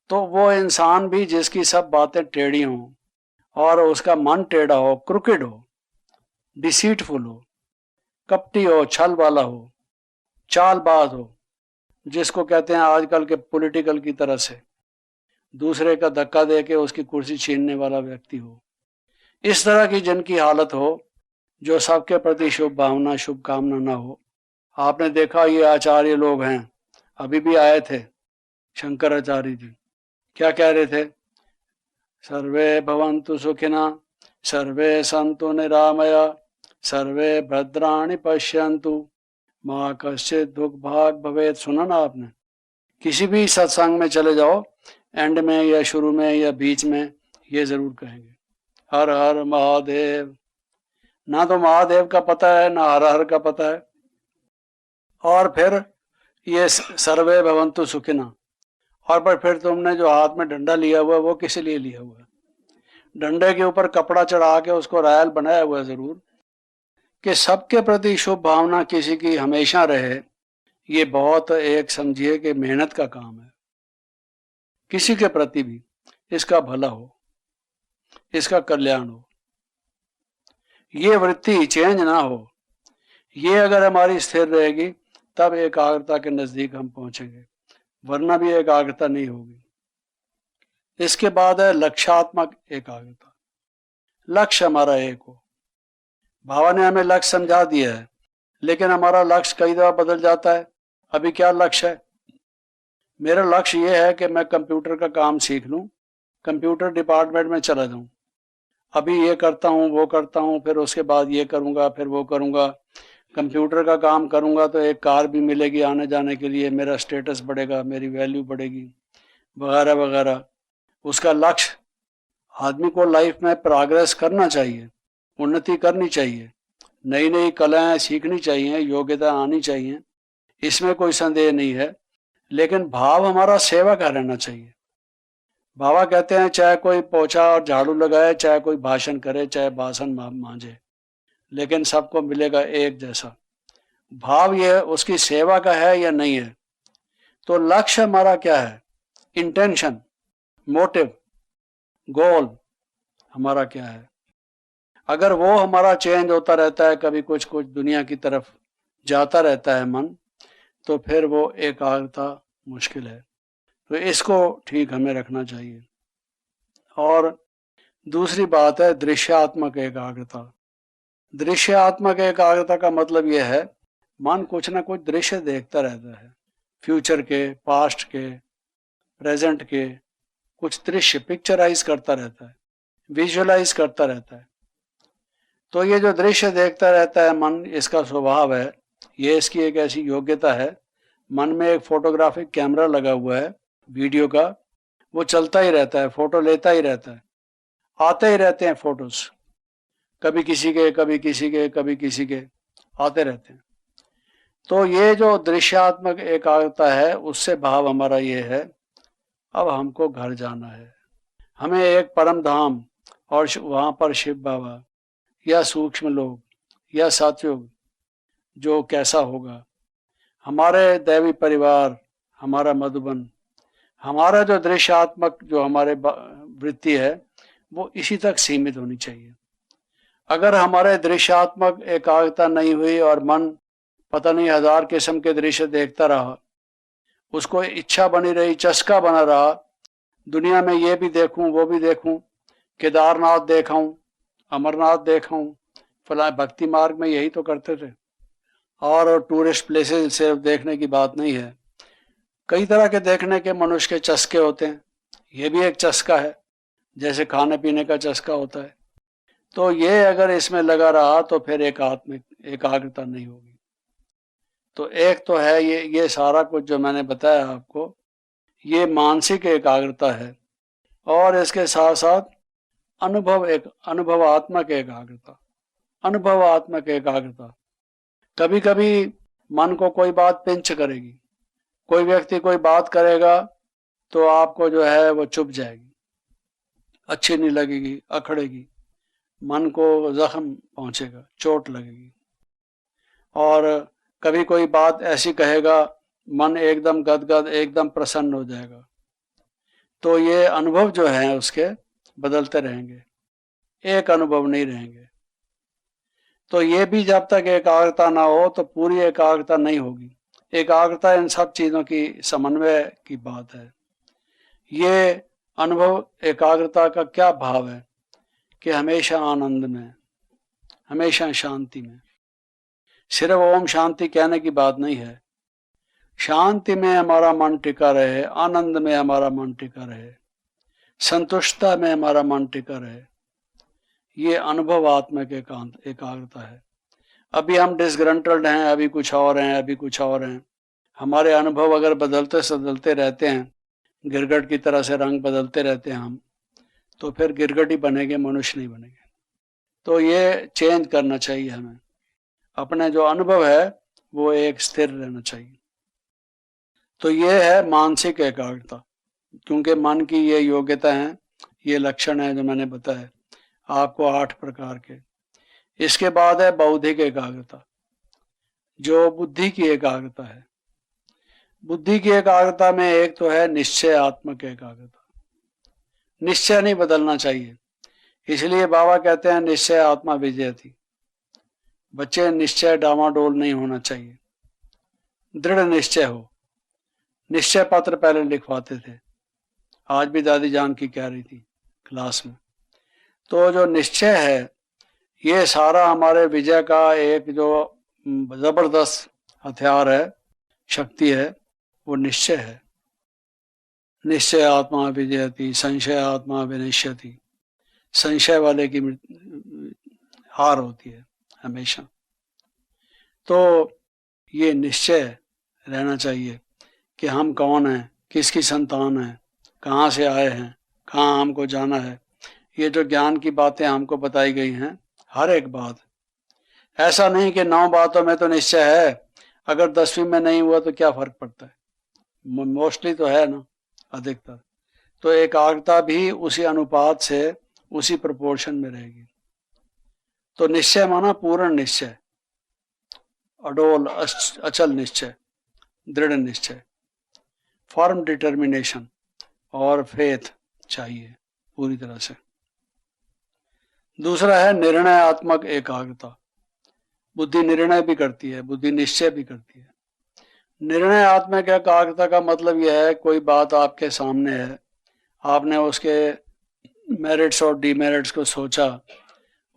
Speaker 1: तो वो इंसान भी जिसकी सब बातें टेढ़ी हों और उसका मन टेढ़ा हो, क्रुकेड हो, डिसीटफुल हो, कपटी हो, छल वाला हो, चालबाज हो, जिसको कहते हैं आजकल के पॉलिटिकल की तरह से दूसरे का धक्का दे के उसकी कुर्सी छीनने वाला व्यक्ति हो, इस तरह की जिनकी हालत हो, जो सबके प्रति शुभ भावना शुभ कामना ना हो। आपने देखा ये आचार्य लोग हैं, अभी भी आए थे शंकराचार्य जी, क्या कह रहे थे? सर्वे भवन्तु सुखिना, सर्वे सन्तु निरामया, सर्वे भद्राणि पश्यन्तु, माँ कश्चित् दुख भाग भवेत्। सुना ना आपने? किसी भी सत्संग में चले जाओ, एंड में या शुरू में या बीच में ये जरूर कहेंगे, हर हर महादेव। ना तो महादेव का पता है, ना हर हर का पता है। और फिर ये सर्वे भवन्तु सुखिना, और फिर तुमने जो हाथ में डंडा लिया हुआ है वो किस लिए लिया हुआ है? डंडे के ऊपर कपड़ा चढ़ा के उसको रायल बनाया हुआ है जरूर, कि सबके प्रति शुभ भावना किसी की हमेशा रहे। ये बहुत एक समझिए कि मेहनत का काम है। किसी के प्रति भी इसका भला हो, इसका कल्याण हो, ये वृत्ति चेंज ना हो, ये अगर हमारी स्थिर रहेगी तब एकाग्रता के नजदीक हम पहुंचेंगे, वरना भी एकाग्रता नहीं होगी। इसके बाद है लक्ष्यात्मक एकाग्रता। लक्ष्य हमारा एक हो। बाबा ने हमें लक्ष्य समझा दिया है, लेकिन हमारा लक्ष्य कई दफा बदल जाता है। अभी क्या लक्ष्य है? मेरा लक्ष्य ये है कि मैं कंप्यूटर का काम सीख लूं, कंप्यूटर डिपार्टमेंट में चला जाऊं। अभी ये करता हूं, वो करता हूं, फिर उसके बाद ये करूंगा, फिर वो करूंगा। कंप्यूटर का काम करूंगा तो एक कार भी मिलेगी आने जाने के लिए, मेरा स्टेटस बढ़ेगा, मेरी वैल्यू बढ़ेगी, वगैरह वगैरह। उसका लक्ष्य, आदमी को लाइफ में प्रोग्रेस करना चाहिए, उन्नति करनी चाहिए, नई नई कलाएं सीखनी चाहिए, योग्यता आनी चाहिए, इसमें कोई संदेह नहीं है। लेकिन भाव हमारा सेवा का रहना चाहिए। बाबा कहते हैं चाहे कोई पोछा और झाड़ू लगाए, चाहे कोई भाषण करे, चाहे बासन मांझे, लेकिन सबको मिलेगा एक जैसा। भाव ये उसकी सेवा का है या नहीं है, तो लक्ष्य हमारा क्या है, इंटेंशन, मोटिव, गोल हमारा क्या है। अगर वो हमारा चेंज होता रहता है, कभी कुछ कुछ दुनिया की तरफ जाता रहता है मन, तो फिर वो एकाग्रता मुश्किल है। तो इसको ठीक हमें रखना चाहिए। और दूसरी बात है दृश्यात्मक एकाग्रता। दृश्यात्मक एकाग्रता का मतलब यह है, मन कुछ ना कुछ दृश्य देखता रहता है, फ्यूचर के, पास्ट के, प्रेजेंट के, कुछ दृश्य पिक्चराइज करता रहता है, विजुअलाइज करता रहता है। तो ये जो दृश्य देखता रहता है मन, इसका स्वभाव है, ये इसकी एक ऐसी योग्यता है। मन में एक फोटोग्राफिक कैमरा लगा हुआ है वीडियो का, वो चलता ही रहता है, फोटो लेता ही रहता है, आते ही रहते हैं फोटोज, कभी किसी के, कभी किसी के, कभी किसी के, आते रहते हैं। तो ये जो दृश्यात्मक एकाग्रता है, उससे भाव हमारा ये है, अब हमको घर जाना है, हमें एक परम धाम, और वहां पर शिव बाबा या सूक्ष्म लोग या सतयुग जो कैसा होगा, हमारे दैवी परिवार, हमारा मधुबन, हमारा जो दृश्यात्मक जो हमारे वृत्ति है, वो इसी तक सीमित होनी चाहिए। अगर हमारे दृश्यात्मक एकाग्रता नहीं हुई और मन पता नहीं हजार किस्म के दृश्य देखता रहा, उसको इच्छा बनी रही, चस्का बना रहा, दुनिया में ये भी देखूं, वो भी देखूं, केदारनाथ देखाऊं, अमरनाथ देखाऊं, फला भक्ति मार्ग में यही तो करते थे। और टूरिस्ट प्लेसेस सिर्फ देखने की बात नहीं है, कई तरह के देखने के मनुष्य के चस्के होते हैं, ये भी एक चस्का है, जैसे खाने पीने का चस्का होता है। तो ये अगर इसमें लगा रहा तो फिर एकात्मिक एकाग्रता नहीं होगी। तो एक तो है ये सारा कुछ जो मैंने बताया आपको, ये मानसिक एकाग्रता है। और इसके साथ साथ अनुभवात्मक एकाग्रता। अनुभवात्मक एकाग्रता, कभी कभी मन को कोई बात पिंच करेगी, कोई व्यक्ति कोई बात करेगा तो आपको जो है वो चुभ जाएगी, अच्छी नहीं लगेगी, अखड़ेगी, मन को जख्म पहुंचेगा, चोट लगेगी। और कभी कोई बात ऐसी कहेगा, मन एकदम गदगद, एकदम प्रसन्न हो जाएगा। तो ये अनुभव जो है उसके बदलते रहेंगे, एक अनुभव नहीं रहेंगे। तो ये भी जब तक एकाग्रता ना हो तो पूरी एकाग्रता नहीं होगी। एकाग्रता इन सब चीजों की समन्वय की बात है। ये अनुभव एकाग्रता का क्या भाव है कि हमेशा आनंद में, हमेशा शांति में। सिर्फ ओम शांति कहने की बात नहीं है, शांति में हमारा मन टिका रहे, आनंद में हमारा मन टिका रहे, संतुष्टता में हमारा मन टिका रहे, ये अनुभवात्मक एकाग्रता है। अभी हम डिसग्रंटल्ड हैं, अभी कुछ और हैं, अभी कुछ और हैं। हमारे अनुभव अगर बदलते बदलते रहते हैं, गिरगट की तरह से रंग बदलते रहते हैं हम, तो फिर गिरगट ही बनेंगे, मनुष्य नहीं बनेंगे। तो ये चेंज करना चाहिए हमें, अपने जो अनुभव है वो एक स्थिर रहना चाहिए। तो ये है मानसिक एकाग्रता, क्योंकि मन की ये योग्यता है, ये लक्षण है जो मैंने बताया आपको 8 प्रकार के। इसके बाद है बौद्धिक एकाग्रता, जो बुद्धि की एकाग्रता है। बुद्धि की एकाग्रता में एक तो है निश्चयात्मक एकाग्रता। निश्चय नहीं बदलना चाहिए, इसलिए बाबा कहते हैं निश्चय आत्मा विजयति। बच्चे निश्चय डामाडोल नहीं होना चाहिए, दृढ़ निश्चय हो। निश्चय पत्र पहले लिखवाते थे, आज भी दादी जान की कह रही थी क्लास में। तो जो निश्चय है, ये सारा हमारे विजय का एक जो जबरदस्त हथियार है, शक्ति है, वो निश्चय है। निश्चय आत्मा विजयति, संशय आत्मा विनिश्यति। संशय वाले की हार होती है हमेशा। तो ये निश्चय रहना चाहिए कि हम कौन हैं, किसकी संतान हैं, कहाँ से आए हैं, कहाँ हमको जाना है। ये जो ज्ञान की बातें हमको बताई गई हैं, हर एक बात, ऐसा नहीं कि 9 बातों में तो निश्चय है, अगर 10वीं में नहीं हुआ तो क्या फर्क पड़ता है, मोस्टली तो है ना, अधिकतर। तो एकाग्रता भी उसी अनुपात से, उसी प्रोपोर्शन में रहेगी। तो निश्चय माना पूर्ण निश्चय, अडोल अचल निश्चय, दृढ़ निश्चय। फर्म डिटर्मिनेशन और फेथ चाहिए पूरी तरह से। दूसरा है निर्णयात्मक एकाग्रता। बुद्धि निर्णय भी करती है, बुद्धि निश्चय भी करती है। निर्णयात्मक एकाग्रता का मतलब यह है, कोई बात आपके सामने है, आपने उसके मेरिट्स और डीमेरिट्स को सोचा,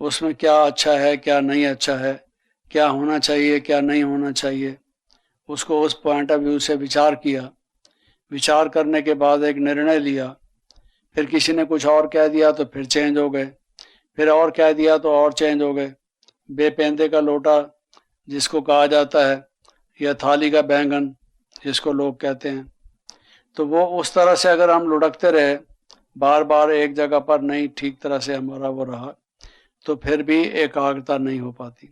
Speaker 1: उसमें क्या अच्छा है क्या नहीं अच्छा है, क्या होना चाहिए क्या नहीं होना चाहिए, उसको उस पॉइंट ऑफ व्यू से विचार किया, विचार करने के बाद एक निर्णय लिया, फिर किसी ने कुछ और कह दिया तो फिर चेंज हो गए, फिर और कह दिया तो और चेंज हो गए। बेपेंदे का लोटा जिसको कहा जाता है, या थाली का बैंगन जिसको लोग कहते हैं, तो वो उस तरह से अगर हम लुढ़कते रहे, बार बार एक जगह पर नहीं ठीक तरह से हमारा वो रहा, तो फिर भी एकाग्रता नहीं हो पाती।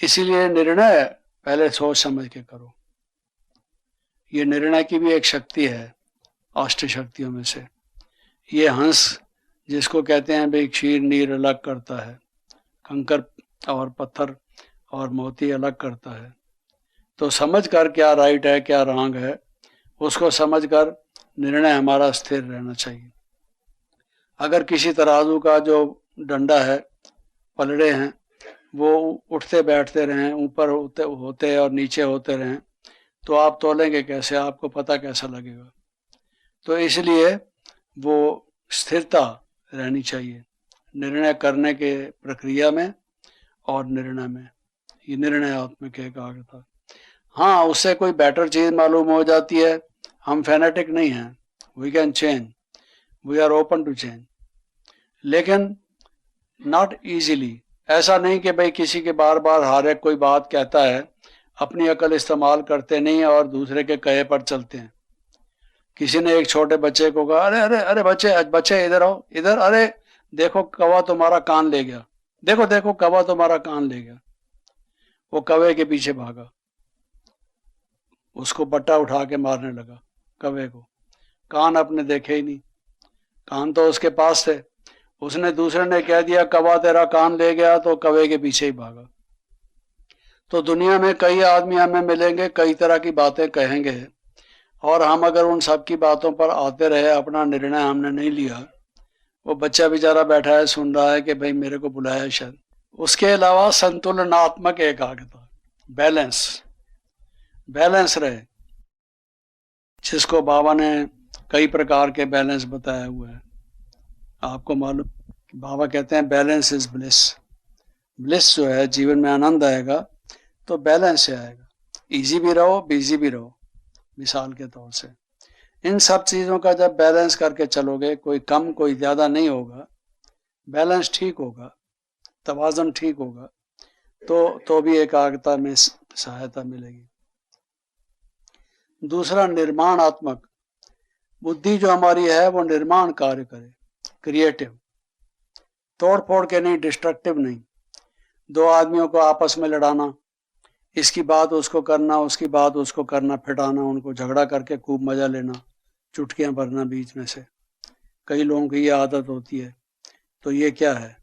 Speaker 1: इसीलिए निर्णय पहले सोच समझ के करो। ये निर्णय की भी एक शक्ति है अष्ट शक्तियों में से। ये हंस जिसको कहते हैं भाई क्षीर नीर अलग करता है, कंकर और पत्थर और मोती अलग करता है। तो समझ कर क्या राइट है क्या रॉन्ग है, उसको समझ कर निर्णय हमारा स्थिर रहना चाहिए। अगर किसी तराजू का जो डंडा है, पलड़े हैं, वो उठते बैठते रहें, ऊपर होते और नीचे होते रहें, तो आप तोलेंगे कैसे, आपको पता कैसा लगेगा। तो इसलिए वो स्थिरता रहनी चाहिए निर्णय करने के प्रक्रिया में और निर्णय में। ये निर्णयात्मक एकाग्रता। हाँ, उससे कोई बेटर चीज मालूम हो जाती है, हम फैनेटिक नहीं हैं, we can change, we are open to change, लेकिन नॉट इजीली। ऐसा नहीं कि भाई किसी के बार बार हर एक कोई बात कहता है, अपनी अकल इस्तेमाल करते नहीं और दूसरे के कहे पर चलते हैं। किसी ने एक छोटे बच्चे को कहा, अरे अरे अरे बच्चे बच्चे इधर आओ, इधर, अरे देखो कौवा तुम्हारा कान ले गया, देखो देखो कौवा तुम्हारा कान ले गया। वो कौवे के पीछे भागा, उसको बट्टा उठा के मारने लगा कौवे को। कान अपने देखे ही नहीं, कान तो उसके पास थे। उसने दूसरे ने कह दिया कौवा तेरा कान ले गया, तो कौवे के पीछे ही भागा। तो दुनिया में कई आदमी हमें मिलेंगे, कई तरह की बातें कहेंगे, और हम अगर उन सब की बातों पर आते रहे, अपना निर्णय हमने नहीं लिया, वो बच्चा बेचारा बैठा है सुन रहा है कि भाई मेरे को बुलाया शायद। उसके अलावा संतुलनात्मक एकाग्रता, बैलेंस, बैलेंस रहे, जिसको बाबा ने कई प्रकार के बैलेंस बताया हुआ है। आपको मालूम, बाबा कहते हैं बैलेंस इज ब्लिस। ब्लिस जो है, जीवन में आनंद आएगा तो बैलेंस से आएगा। इजी भी रहो बिजी भी रहो, मिसाल के तौर से इन सब चीजों का जब बैलेंस करके चलोगे, कोई कम कोई ज्यादा नहीं होगा, बैलेंस ठीक होगा, तवाज़ुन ठीक होगा, तो भी एकाग्रता में सहायता मिलेगी। दूसरा निर्माणात्मक। बुद्धि जो हमारी है वो निर्माण कार्य करे, क्रिएटिव, तोड़ फोड़ के नहीं, डिस्ट्रक्टिव नहीं। दो आदमियों को आपस में लड़ाना, इसकी बात उसको करना, उसकी बात उसको करना, फिटाना, उनको झगड़ा करके खूब मजा लेना, चुटकियां भरना बीच में से। कई लोगों की ये आदत होती है। तो ये क्या है,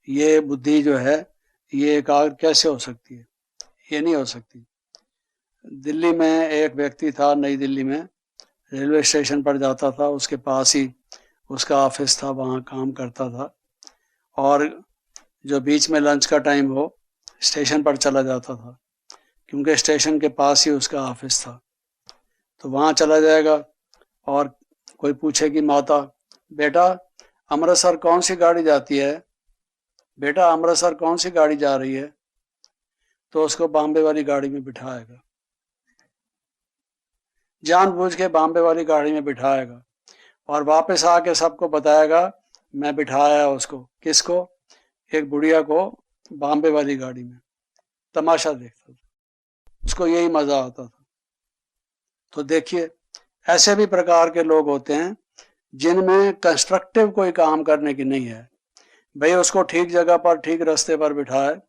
Speaker 1: ये बुद्धि जो है ये एकाग्र कैसे हो सकती है? ये नहीं हो सकती। दिल्ली में एक व्यक्ति था, नई दिल्ली में, रेलवे स्टेशन पर जाता था, उसके पास ही उसका ऑफिस था, वहाँ काम करता था, और जो बीच में लंच का टाइम हो स्टेशन पर चला जाता था, क्योंकि स्टेशन के पास ही उसका ऑफिस था। तो वहाँ चला जाएगा और कोई पूछेगी माता, बेटा अमृतसर कौन सी गाड़ी जाती है, बेटा अमृतसर कौन सी गाड़ी जा रही है, तो उसको बॉम्बे वाली गाड़ी में बिठाएगा, जानबूझ के बॉम्बे वाली गाड़ी में बिठाएगा, और वापस आके सबको बताएगा मैं बिठाया उसको। किसको? एक बुढ़िया को बॉम्बे वाली गाड़ी में। तमाशा देखता था, उसको यही मजा आता था। तो देखिए, ऐसे भी प्रकार के लोग होते हैं जिनमें कंस्ट्रक्टिव कोई काम करने की नहीं है, भाई उसको ठीक जगह पर ठीक रास्ते पर बिठाए।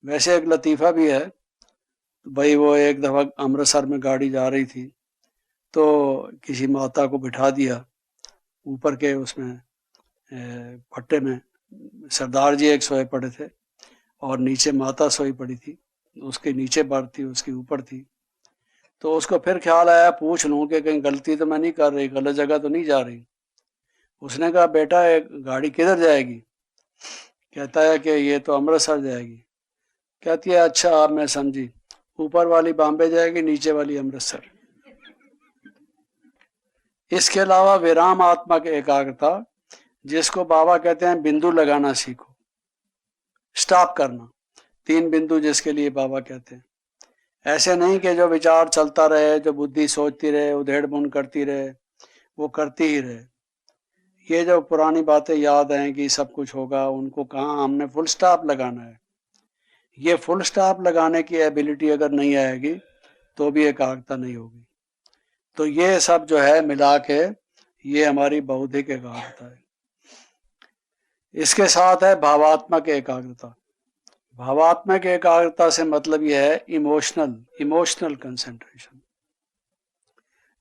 Speaker 1: वैसे एक लतीफ़ा भी है, भाई वो एक दफ़ा अमृतसर में गाड़ी जा रही थी, तो किसी माता को बिठा दिया ऊपर के उसमें फट्टे में। सरदार जी एक सोए पड़े थे और नीचे माता सोई पड़ी थी, उसके नीचे बर्थ थी, उसके ऊपर थी। तो उसको फिर ख्याल आया पूछ लूं कि कहीं गलती तो मैं नहीं कर रही, गलत जगह तो नहीं जा रही। उसने कहा बेटा एक गाड़ी किधर जाएगी? कहता है कि ये तो अमृतसर जाएगी। कहती है अच्छा अब मैं समझी, ऊपर वाली बॉम्बे जाएगी, नीचे वाली अमृतसर। इसके अलावा विराम आत्मक एकाग्रता, जिसको बाबा कहते हैं बिंदु लगाना सीखो, स्टॉप करना। 3 बिंदु जिसके लिए बाबा कहते हैं। ऐसे नहीं कि जो विचार चलता रहे, जो बुद्धि सोचती रहे, उधेड़ बुन करती रहे, वो करती ही रहे। ये जो पुरानी बातें याद हैं कि सब कुछ होगा, उनको कहाँ हमने फुल स्टॉप लगाना है। ये फुल स्टॉप लगाने की एबिलिटी अगर नहीं आएगी तो भी एकाग्रता नहीं होगी। तो ये सब जो है मिला के ये हमारी बौद्धिक एकाग्रता है। इसके साथ है भावात्मक एकाग्रता। भावात्मक एकाग्रता से मतलब यह है इमोशनल कंसंट्रेशन।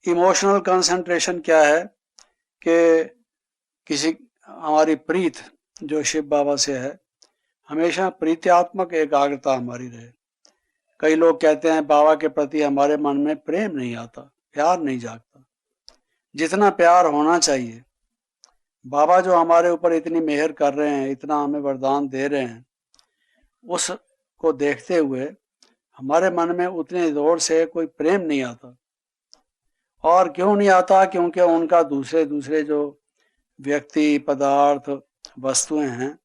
Speaker 1: इमोशनल कंसंट्रेशन क्या है कि किसी हमारी प्रीत जो शिव बाबा से है, हमेशा प्रीत्यात्मक एकाग्रता हमारी रहे। कई लोग कहते हैं बाबा के प्रति हमारे मन में प्रेम नहीं आता, प्यार नहीं जागता। जितना प्यार होना चाहिए, बाबा जो हमारे ऊपर इतनी मेहर कर रहे हैं, इतना हमें वरदान दे रहे हैं, उसको देखते हुए हमारे मन में उतने जोर से कोई प्रेम नहीं आता। और क्यों नहीं आता? क्योंकि उनका दूसरे जो व्यक्ति, पदार्थ, वस्तुएं हैं,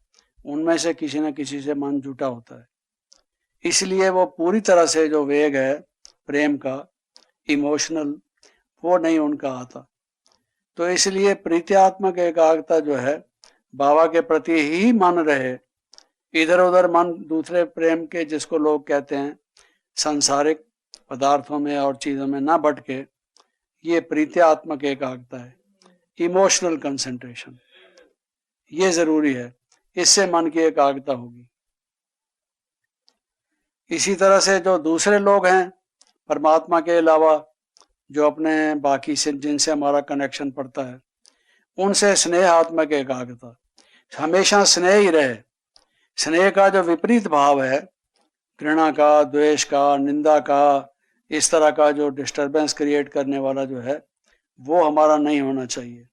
Speaker 1: उनमें से किसी न किसी से मन जुटा होता है। इसलिए वो पूरी तरह से जो वेग है प्रेम का, इमोशनल, वो नहीं उनका आता। तो इसलिए प्रीत्यात्मक एकाग्रता जो है, बाबा के प्रति ही मन रहे, इधर उधर मन दूसरे प्रेम के, जिसको लोग कहते हैं सांसारिक पदार्थों में और चीजों में ना भटके, ये प्रीत्यात्मक एकाग्रता है। इमोशनल कंसंट्रेशन ये जरूरी है, इससे मन की एकाग्रता होगी। इसी तरह से जो दूसरे लोग हैं परमात्मा के अलावा, जो अपने बाकी से जिनसे हमारा कनेक्शन पड़ता है, उनसे स्नेहात्मक एकाग्रता, हमेशा स्नेह ही रहे। स्नेह का जो विपरीत भाव है, घृणा का, द्वेष का, निंदा का, इस तरह का जो डिस्टरबेंस क्रिएट करने वाला जो है, वो हमारा नहीं होना चाहिए।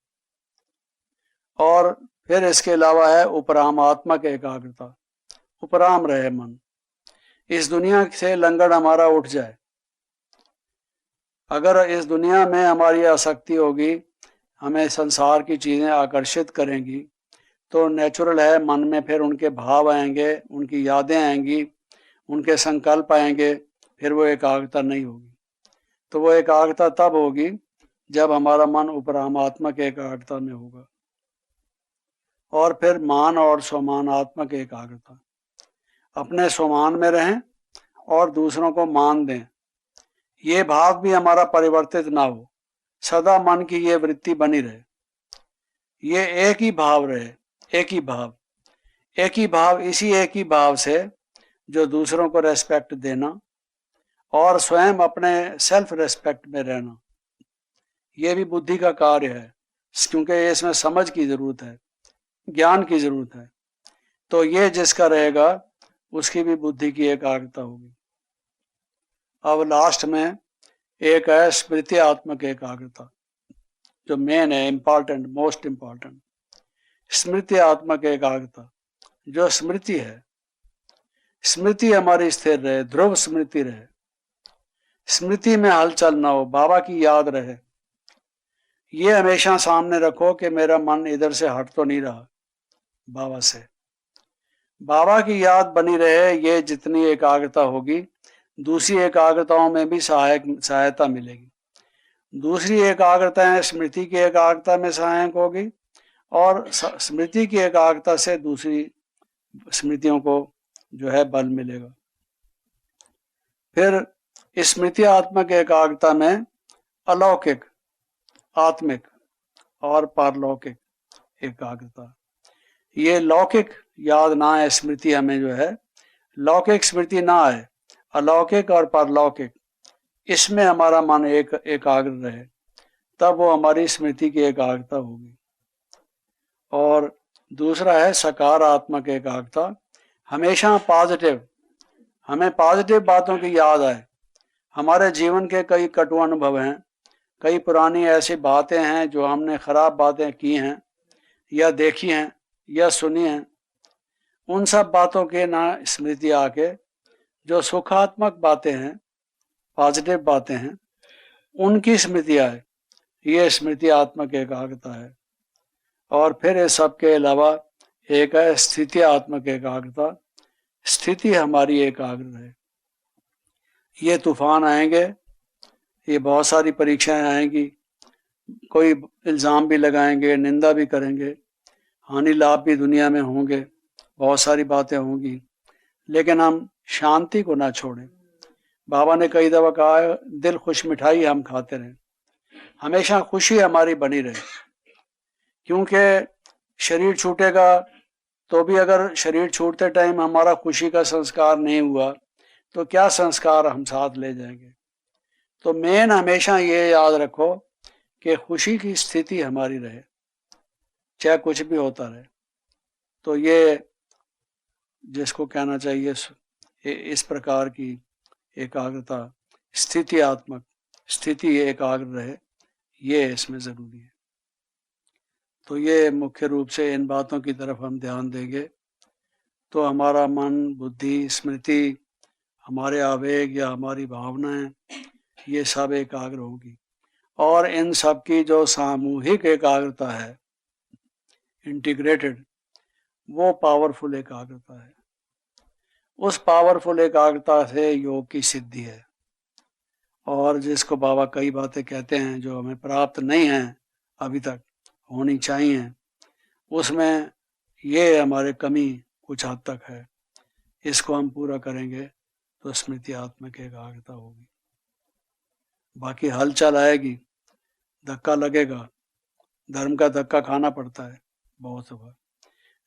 Speaker 1: और फिर इसके अलावा है उपरामात्मक एकाग्रता, उपराम रहे मन, इस दुनिया से लंगड़ हमारा उठ जाए। अगर इस दुनिया में हमारी आसक्ति होगी, हमें संसार की चीजें आकर्षित करेंगी, तो नेचुरल है मन में फिर उनके भाव आएंगे, उनकी यादें आएंगी, उनके संकल्प आएंगे, फिर वो एकाग्रता नहीं होगी। तो वो एकाग्रता तब होगी जब हमारा मन उपरामात्मक एकाग्रता में होगा। और फिर मान और स्वमानात्मक एकाग्रता, अपने स्वमान में रहें और दूसरों को मान दें। ये भाव भी हमारा परिवर्तित ना हो, सदा मन की ये वृत्ति बनी रहे, ये एक ही भाव रहे, एक ही भाव, इसी एक ही भाव से जो दूसरों को रेस्पेक्ट देना और स्वयं अपने सेल्फ रेस्पेक्ट में रहना, ये भी बुद्धि का कार्य है, क्योंकि इसमें समझ की जरूरत है, ज्ञान की जरूरत है। तो ये जिसका रहेगा उसकी भी बुद्धि की एकाग्रता होगी। अब लास्ट में एक है स्मृत्यात्मक एकाग्रता, जो मेन है, इंपॉर्टेंट, मोस्ट इंपॉर्टेंट। स्मृत्यात्मक एकाग्रता, जो स्मृति है, स्मृति हमारी स्थिर रहे, ध्रुव स्मृति रहे, स्मृति में हलचल ना हो, बाबा की याद रहे। ये हमेशा सामने रखो कि मेरा मन इधर से हट तो नहीं रहा बाबा से, बाबा की याद बनी रहे। ये जितनी एकाग्रता होगी, दूसरी एकाग्रताओं में भी सहायता मिलेगी। दूसरी एकाग्रता स्मृति की एकाग्रता में सहायक होगी, और स्मृति की एकाग्रता से दूसरी स्मृतियों को जो है बल मिलेगा। फिर स्मृत्यात्मक एकाग्रता में अलौकिक, आत्मिक और पारलौकिक एकाग्रता। ये लौकिक याद ना आए, स्मृति हमें जो है लौकिक स्मृति ना आए, अलौकिक और पारलौकिक, इसमें हमारा मन एकाग्र रहे, तब वो हमारी स्मृति की एकाग्रता होगी। और दूसरा है सकारात्मक एकाग्रता, हमेशा पॉजिटिव, हमें पॉजिटिव बातों की याद आए, हमारे जीवन के कई कटु अनुभव हैं, कई पुरानी ऐसी बातें हैं जो हमने खराब बातें की हैं या देखी हैं या सुनी हैं। उन सब बातों के ना स्मृति आके जो सुखात्मक बातें हैं, पॉजिटिव बातें हैं, उनकी स्मृति आए, ये स्मृति आत्मक एकाग्रता है। और फिर इस सब के अलावा एक है स्थिति आत्मक एकाग्रता। स्थिति हमारी एकाग्र है। ये तूफान आएंगे, ये बहुत सारी परीक्षाएं आएंगी, कोई इल्ज़ाम भी लगाएंगे, निंदा भी करेंगे, हानि लाभ भी दुनिया में होंगे, बहुत सारी बातें होंगी, लेकिन हम शांति को ना छोड़ें। बाबा ने कई दफ़ा कहा है, दिल खुश मिठाई हम खाते रहें, हमेशा खुशी हमारी बनी रहे। क्योंकि शरीर छूटेगा तो भी अगर शरीर छूटते टाइम हमारा खुशी का संस्कार नहीं हुआ तो क्या संस्कार हम साथ ले जाएंगे। तो मेन हमेशा ये याद रखो कि खुशी की स्थिति हमारी रहे, चाहे कुछ भी होता रहे। तो ये जिसको कहना चाहिए इस प्रकार की एकाग्रता, स्थिति आत्मक, स्थिति एकाग्र रहे, ये इसमें ज़रूरी है। तो ये मुख्य रूप से इन बातों की तरफ हम ध्यान देंगे तो हमारा मन, बुद्धि, स्मृति, हमारे आवेग या हमारी भावनाएं, ये सब एकाग्र होगी। और इन सब की जो सामूहिक एकाग्रता है, इंटीग्रेटेड, वो पावरफुल एकाग्रता है। उस पावरफुल एकाग्रता से योग की सिद्धि है। और जिसको बाबा कई बातें कहते हैं जो हमें प्राप्त नहीं हैं अभी तक, होनी चाहिए, उसमें ये हमारे कमी कुछ हद तक है। इसको हम पूरा करेंगे तो स्मृति आत्मक एकाग्रता होगी। बाकी हलचल आएगी, धक्का लगेगा, धर्म का धक्का खाना पड़ता है बहुत बार।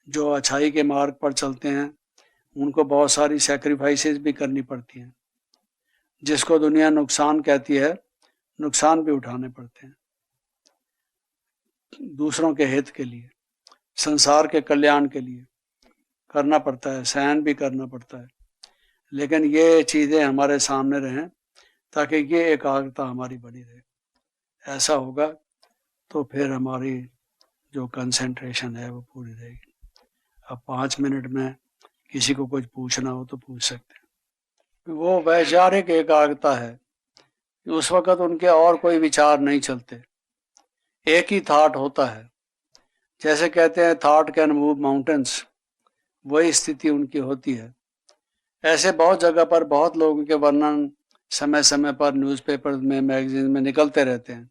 Speaker 1: जो अच्छाई के मार्ग पर चलते हैं उनको बहुत सारी सैक्रिफाइसेस भी करनी पड़ती हैं। जिसको दुनिया नुकसान कहती है, नुकसान भी उठाने पड़ते हैं दूसरों के हित के लिए, संसार के कल्याण के लिए करना पड़ता है, सहन भी करना पड़ता है। लेकिन ये चीज़ें हमारे सामने रहें ताकि ये एकाग्रता हमारी बनी रहे। ऐसा होगा तो फिर हमारी जो कंसंट्रेशन है वो पूरी रहेगी। अब 5 मिनट में किसी को कुछ पूछना हो तो पूछ सकते हैं। वो वैचारिक एकाग्रता है, उस वक़्त उनके और कोई विचार नहीं चलते, एक ही थॉट होता है। जैसे कहते हैं थॉट कैन मूव माउंटेन्स, वही स्थिति उनकी होती है। ऐसे बहुत जगह पर बहुत लोगों के वर्णन समय समय पर न्यूज़पेपर में, मैगजीन में निकलते रहते हैं।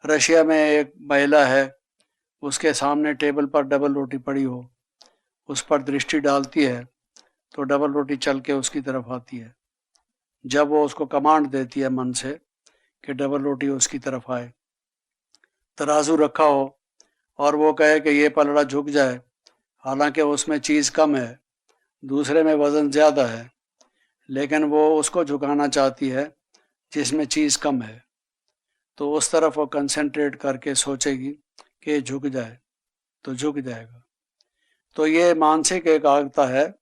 Speaker 1: रशिया में एक महिला है, उसके सामने टेबल पर डबल रोटी पड़ी हो, उस पर दृष्टि डालती है तो डबल रोटी चल के उसकी तरफ आती है। जब वो उसको कमांड देती है मन से कि डबल रोटी उसकी तरफ आए, तराजू रखा हो और वो कहे कि ये पलड़ा झुक जाए, हालांकि उसमें चीज़ कम है, दूसरे में वज़न ज़्यादा है, लेकिन वो उसको झुकाना चाहती है जिसमें चीज़ कम है। तो उस तरफ वो कंसंट्रेट करके सोचेगी कि झुक जाए तो झुक जाएगा। तो ये मानसिक एकाग्रता है,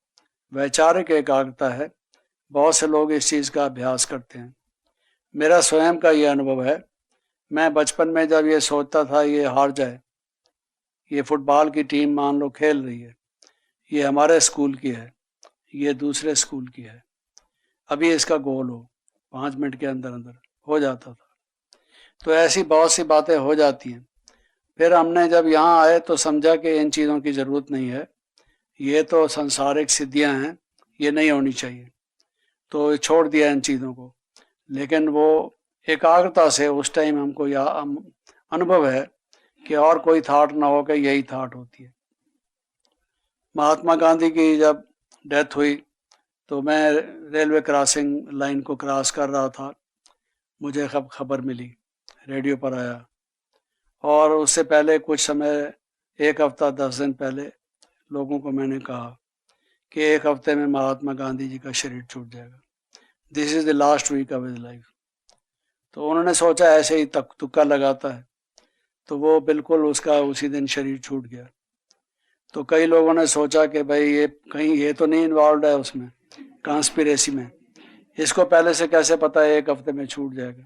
Speaker 1: वैचारिक एकाग्रता है। बहुत से लोग इस चीज़ का अभ्यास करते हैं। मेरा स्वयं का ये अनुभव है। मैं बचपन में जब ये सोचता था ये हार जाए, ये फुटबॉल की टीम मान लो खेल रही है, ये हमारे स्कूल की है, ये दूसरे स्कूल की है, अभी इसका गोल हो, 5 मिनट के अंदर अंदर हो जाता था। तो ऐसी बहुत सी बातें हो जाती हैं। फिर हमने जब यहाँ आए तो समझा कि इन चीज़ों की ज़रूरत नहीं है, ये तो संसारिक सिद्धियाँ हैं, ये नहीं होनी चाहिए, तो छोड़ दिया इन चीज़ों को। लेकिन वो एकाग्रता से उस टाइम हमको अनुभव है कि और कोई थाट ना हो कि यही थाट होती है। महात्मा गांधी की जब डेथ हुई तो मैं रेलवे क्रॉसिंग लाइन को क्रॉस कर रहा था, मुझे खबर मिली, रेडियो पर आया। और उससे पहले कुछ समय, 1 हफ्ता 10 दिन पहले लोगों को मैंने कहा कि 1 हफ्ते में महात्मा गांधी जी का शरीर छूट जाएगा, this is the last week of his life. तो उन्होंने सोचा ऐसे ही तुक्का लगाता है, तो वो बिल्कुल उसका उसी दिन शरीर छूट गया। तो कई लोगों ने सोचा कि भाई ये कहीं ये तो नहीं इन्वॉल्व है उसमें, कॉन्स्पिरेसी में, इसको पहले से कैसे पता है 1 हफ्ते में छूट जाएगा?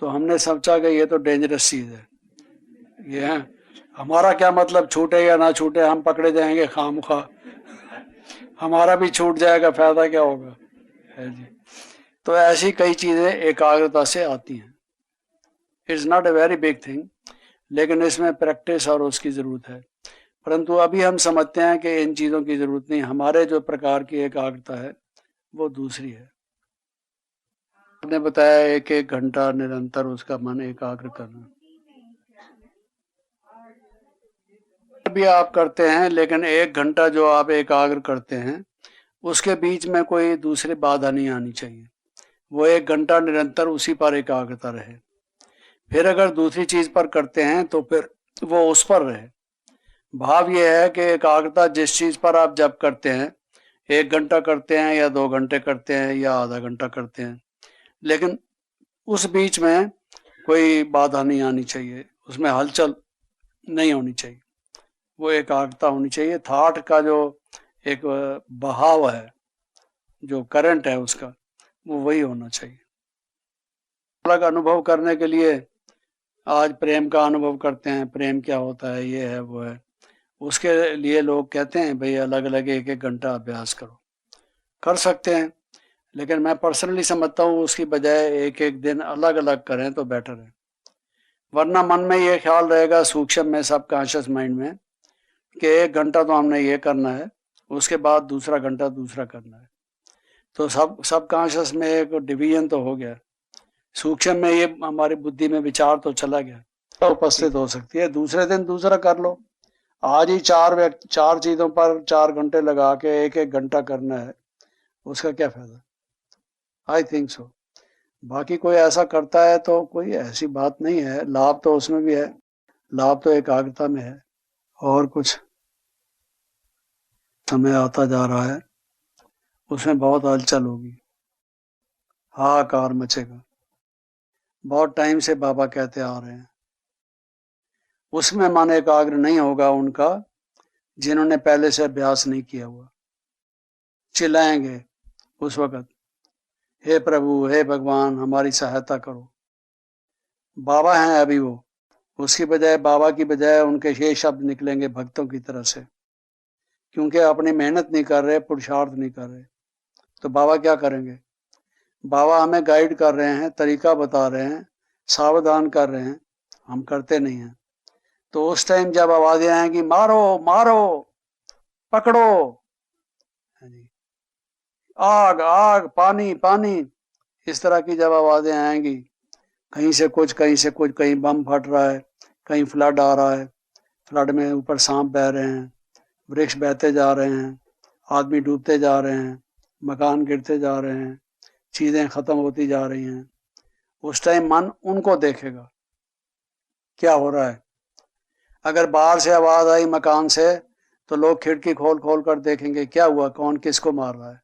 Speaker 1: तो हमने सोचा कि ये तो डेंजरस चीज है, ये है हमारा क्या मतलब छूटे या ना छूटे, हम पकड़े जाएंगे खामखा, हमारा भी छूट जाएगा, फायदा क्या होगा, है जी। तो ऐसी कई चीजें एकाग्रता से आती हैं। It's not a very big thing, लेकिन इसमें प्रैक्टिस और उसकी जरूरत है। परंतु अभी हम समझते हैं कि इन चीजों की जरूरत नहीं, हमारे जो प्रकार की एकाग्रता है वो दूसरी है। आपने बताया 1-1 घंटा निरंतर उसका मन एकाग्र करना भी आप करते हैं, लेकिन 1 घंटा जो आप एकाग्र करते हैं उसके बीच में कोई दूसरी बाधा नहीं आनी चाहिए। वो 1 घंटा निरंतर उसी पर एकाग्रता रहे। फिर अगर दूसरी चीज पर करते हैं तो फिर वो उस पर रहे। भाव ये है कि एकाग्रता जिस चीज पर आप जब करते हैं, 1 घंटा करते हैं या 2 घंटे करते हैं या आधा घंटा करते हैं, लेकिन उस बीच में कोई बाधा नहीं आनी चाहिए, उसमें हलचल नहीं होनी चाहिए, वो एकाग्रता होनी चाहिए। थॉट का जो एक बहाव है, जो करंट है उसका, वो वही होना चाहिए। अलग अनुभव करने के लिए आज प्रेम का अनुभव करते हैं, प्रेम क्या होता है, ये है वो है, उसके लिए लोग कहते हैं भाई अलग अलग 1-1 घंटा अभ्यास करो। कर सकते हैं, लेकिन मैं पर्सनली समझता हूँ उसकी बजाय 1-1 दिन अलग अलग करें तो बेटर है। वरना मन में ये ख्याल रहेगा सूक्ष्म में, सब कॉन्शियस माइंड में, कि 1 घंटा तो हमने ये करना है, उसके बाद दूसरा घंटा दूसरा करना है। तो सब कॉन्शियस में एक डिवीजन तो हो गया, सूक्ष्म में ये हमारी बुद्धि में विचार तो चला गया, तो उपस्थित हो सकती है। दूसरे दिन दूसरा कर लो। आज ही 4 चीजों पर 4 घंटे लगा के 1-1 घंटा करना है, उसका क्या फायदा? I think so. बाकी कोई ऐसा करता है तो कोई ऐसी बात नहीं है, लाभ तो उसमें भी है, लाभ तो एकाग्रता में है। और कुछ समय आता जा रहा है, उसमें बहुत हलचल होगी, हाहाकार मचेगा। बहुत टाइम से बाबा कहते आ रहे हैं, उसमें मन एकाग्र नहीं होगा उनका जिन्होंने पहले से अभ्यास नहीं किया हुआ। चिल्लाएंगे उस वक्त, हे प्रभु, हे भगवान, हमारी सहायता करो। बाबा हैं अभी वो, उसकी बजाय, बाबा की बजाय उनके ये शब्द निकलेंगे भक्तों की तरह से, क्योंकि अपनी मेहनत नहीं कर रहे, पुरुषार्थ नहीं कर रहे। तो बाबा क्या करेंगे? बाबा हमें गाइड कर रहे हैं, तरीका बता रहे हैं, सावधान कर रहे हैं, हम करते नहीं हैं। तो उस टाइम जब आवाजें आएंगी, मारो मारो, पकड़ो, आग आग, पानी पानी, इस तरह की जब आवाजें आएंगी, कहीं से कुछ, कहीं से कुछ, कहीं बम फट रहा है, कहीं फ्लड आ रहा है, फ्लड में ऊपर सांप बह रहे हैं, वृक्ष बहते जा रहे हैं, आदमी डूबते जा रहे हैं, मकान गिरते जा रहे हैं, चीजें खत्म होती जा रही हैं। उस टाइम मन उनको देखेगा क्या हो रहा है। अगर बाहर से आवाज आई मकान से, तो लोग खिड़की खोल खोल कर देखेंगे क्या हुआ, कौन किसको मार रहा है,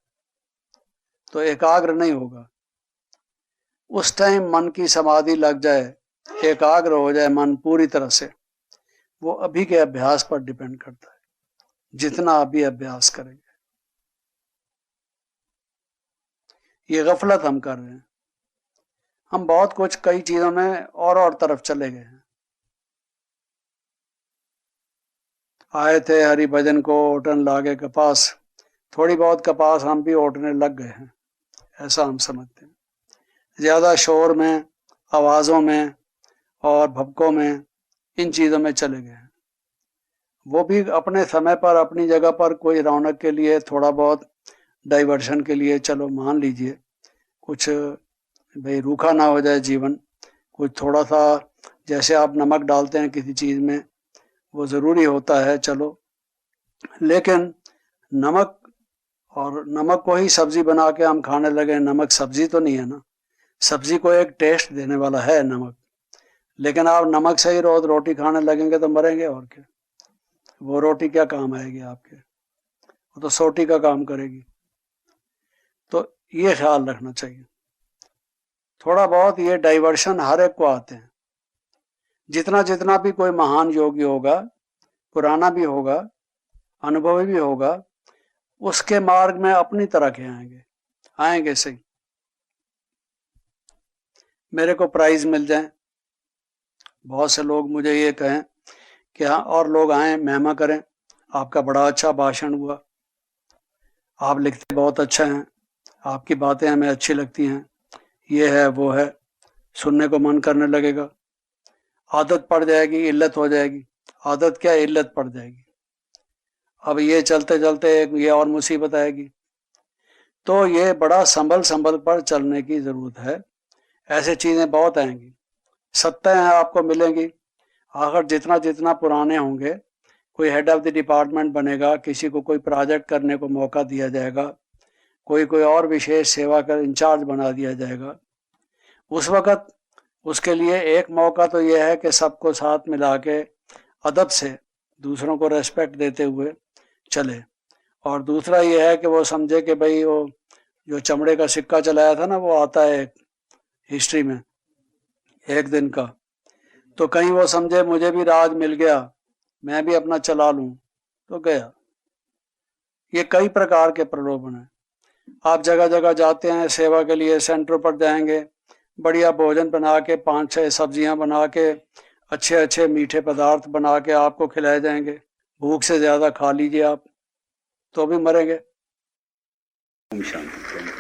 Speaker 1: तो एकाग्र नहीं होगा। उस टाइम मन की समाधि लग जाए, एकाग्र हो जाए मन पूरी तरह से, वो अभी के अभ्यास पर डिपेंड करता है, जितना अभी अभ्यास करेंगे। ये गफलत हम कर रहे हैं, हम बहुत कुछ कई चीजों में और तरफ चले गए हैं। आए थे हरि भजन को, ओटन लागे कपास, थोड़ी बहुत कपास हम भी ओटने लग गए हैं, ऐसा हम समझते हैं। ज्यादा शोर में, आवाजों में और भपकों में, इन चीजों में चले गए हैं। वो भी अपने समय पर, अपनी जगह पर, कोई रौनक के लिए, थोड़ा बहुत डाइवर्शन के लिए, चलो मान लीजिए, कुछ भाई रूखा ना हो जाए जीवन, कुछ थोड़ा सा, जैसे आप नमक डालते हैं किसी चीज में, वो जरूरी होता है, चलो। लेकिन नमक, और नमक को ही सब्जी बना के हम खाने लगे, नमक सब्जी तो नहीं है ना, सब्जी को एक टेस्ट देने वाला है नमक, लेकिन आप नमक से ही रोज रोटी खाने लगेंगे तो मरेंगे, और क्या, वो रोटी क्या काम आएगी आपके, वो तो सोटी का काम करेगी। तो ये ख्याल रखना चाहिए। थोड़ा बहुत ये डाइवर्शन हर एक को आते हैं, जितना जितना भी कोई महान योगी होगा, पुराना भी होगा, अनुभवी भी होगा, उसके मार्ग में अपनी तरह के आएंगे, आएंगे सही, मेरे को प्राइज मिल जाए। बहुत से लोग मुझे ये कहें कि हाँ और लोग आए महिमा करें, आपका बड़ा अच्छा भाषण हुआ, आप लिखते बहुत अच्छा हैं, आपकी बातें हमें अच्छी लगती हैं, ये है वो है, सुनने को मन करने लगेगा। आदत पड़ जाएगी, इल्लत हो जाएगी। आदत क्या, इल्लत पड़ जाएगी। अब ये चलते चलते ये और मुसीबत आएगी। तो ये बड़ा संभल संभल पर चलने की जरूरत है। ऐसे चीजें बहुत आएंगी, सत्ताएं आपको मिलेंगी। आखिर जितना जितना पुराने होंगे, कोई हेड ऑफ द डिपार्टमेंट बनेगा, किसी को कोई प्रोजेक्ट करने को मौका दिया जाएगा, कोई कोई और विशेष सेवा कर इंचार्ज बना दिया जाएगा। उस वक़्त उसके लिए एक मौका तो यह है कि सबको साथ मिला के अदब से दूसरों को रेस्पेक्ट देते हुए चले, और दूसरा यह है कि वो समझे कि भाई वो जो चमड़े का सिक्का चलाया था ना, वो आता है हिस्ट्री में एक दिन का, तो कहीं वो समझे मुझे भी राज मिल गया, मैं भी अपना चला लूं, तो गया। ये कई प्रकार के प्रलोभन हैं। आप जगह जगह जाते हैं सेवा के लिए, सेंटरों पर जाएंगे, बढ़िया भोजन बना के 5-6 सब्जियां बना के अच्छे अच्छे मीठे पदार्थ बना के आपको खिलाए जाएंगे। भूख से ज्यादा खा लीजिए आप तो भी मरेंगे।
Speaker 2: ओम शांति।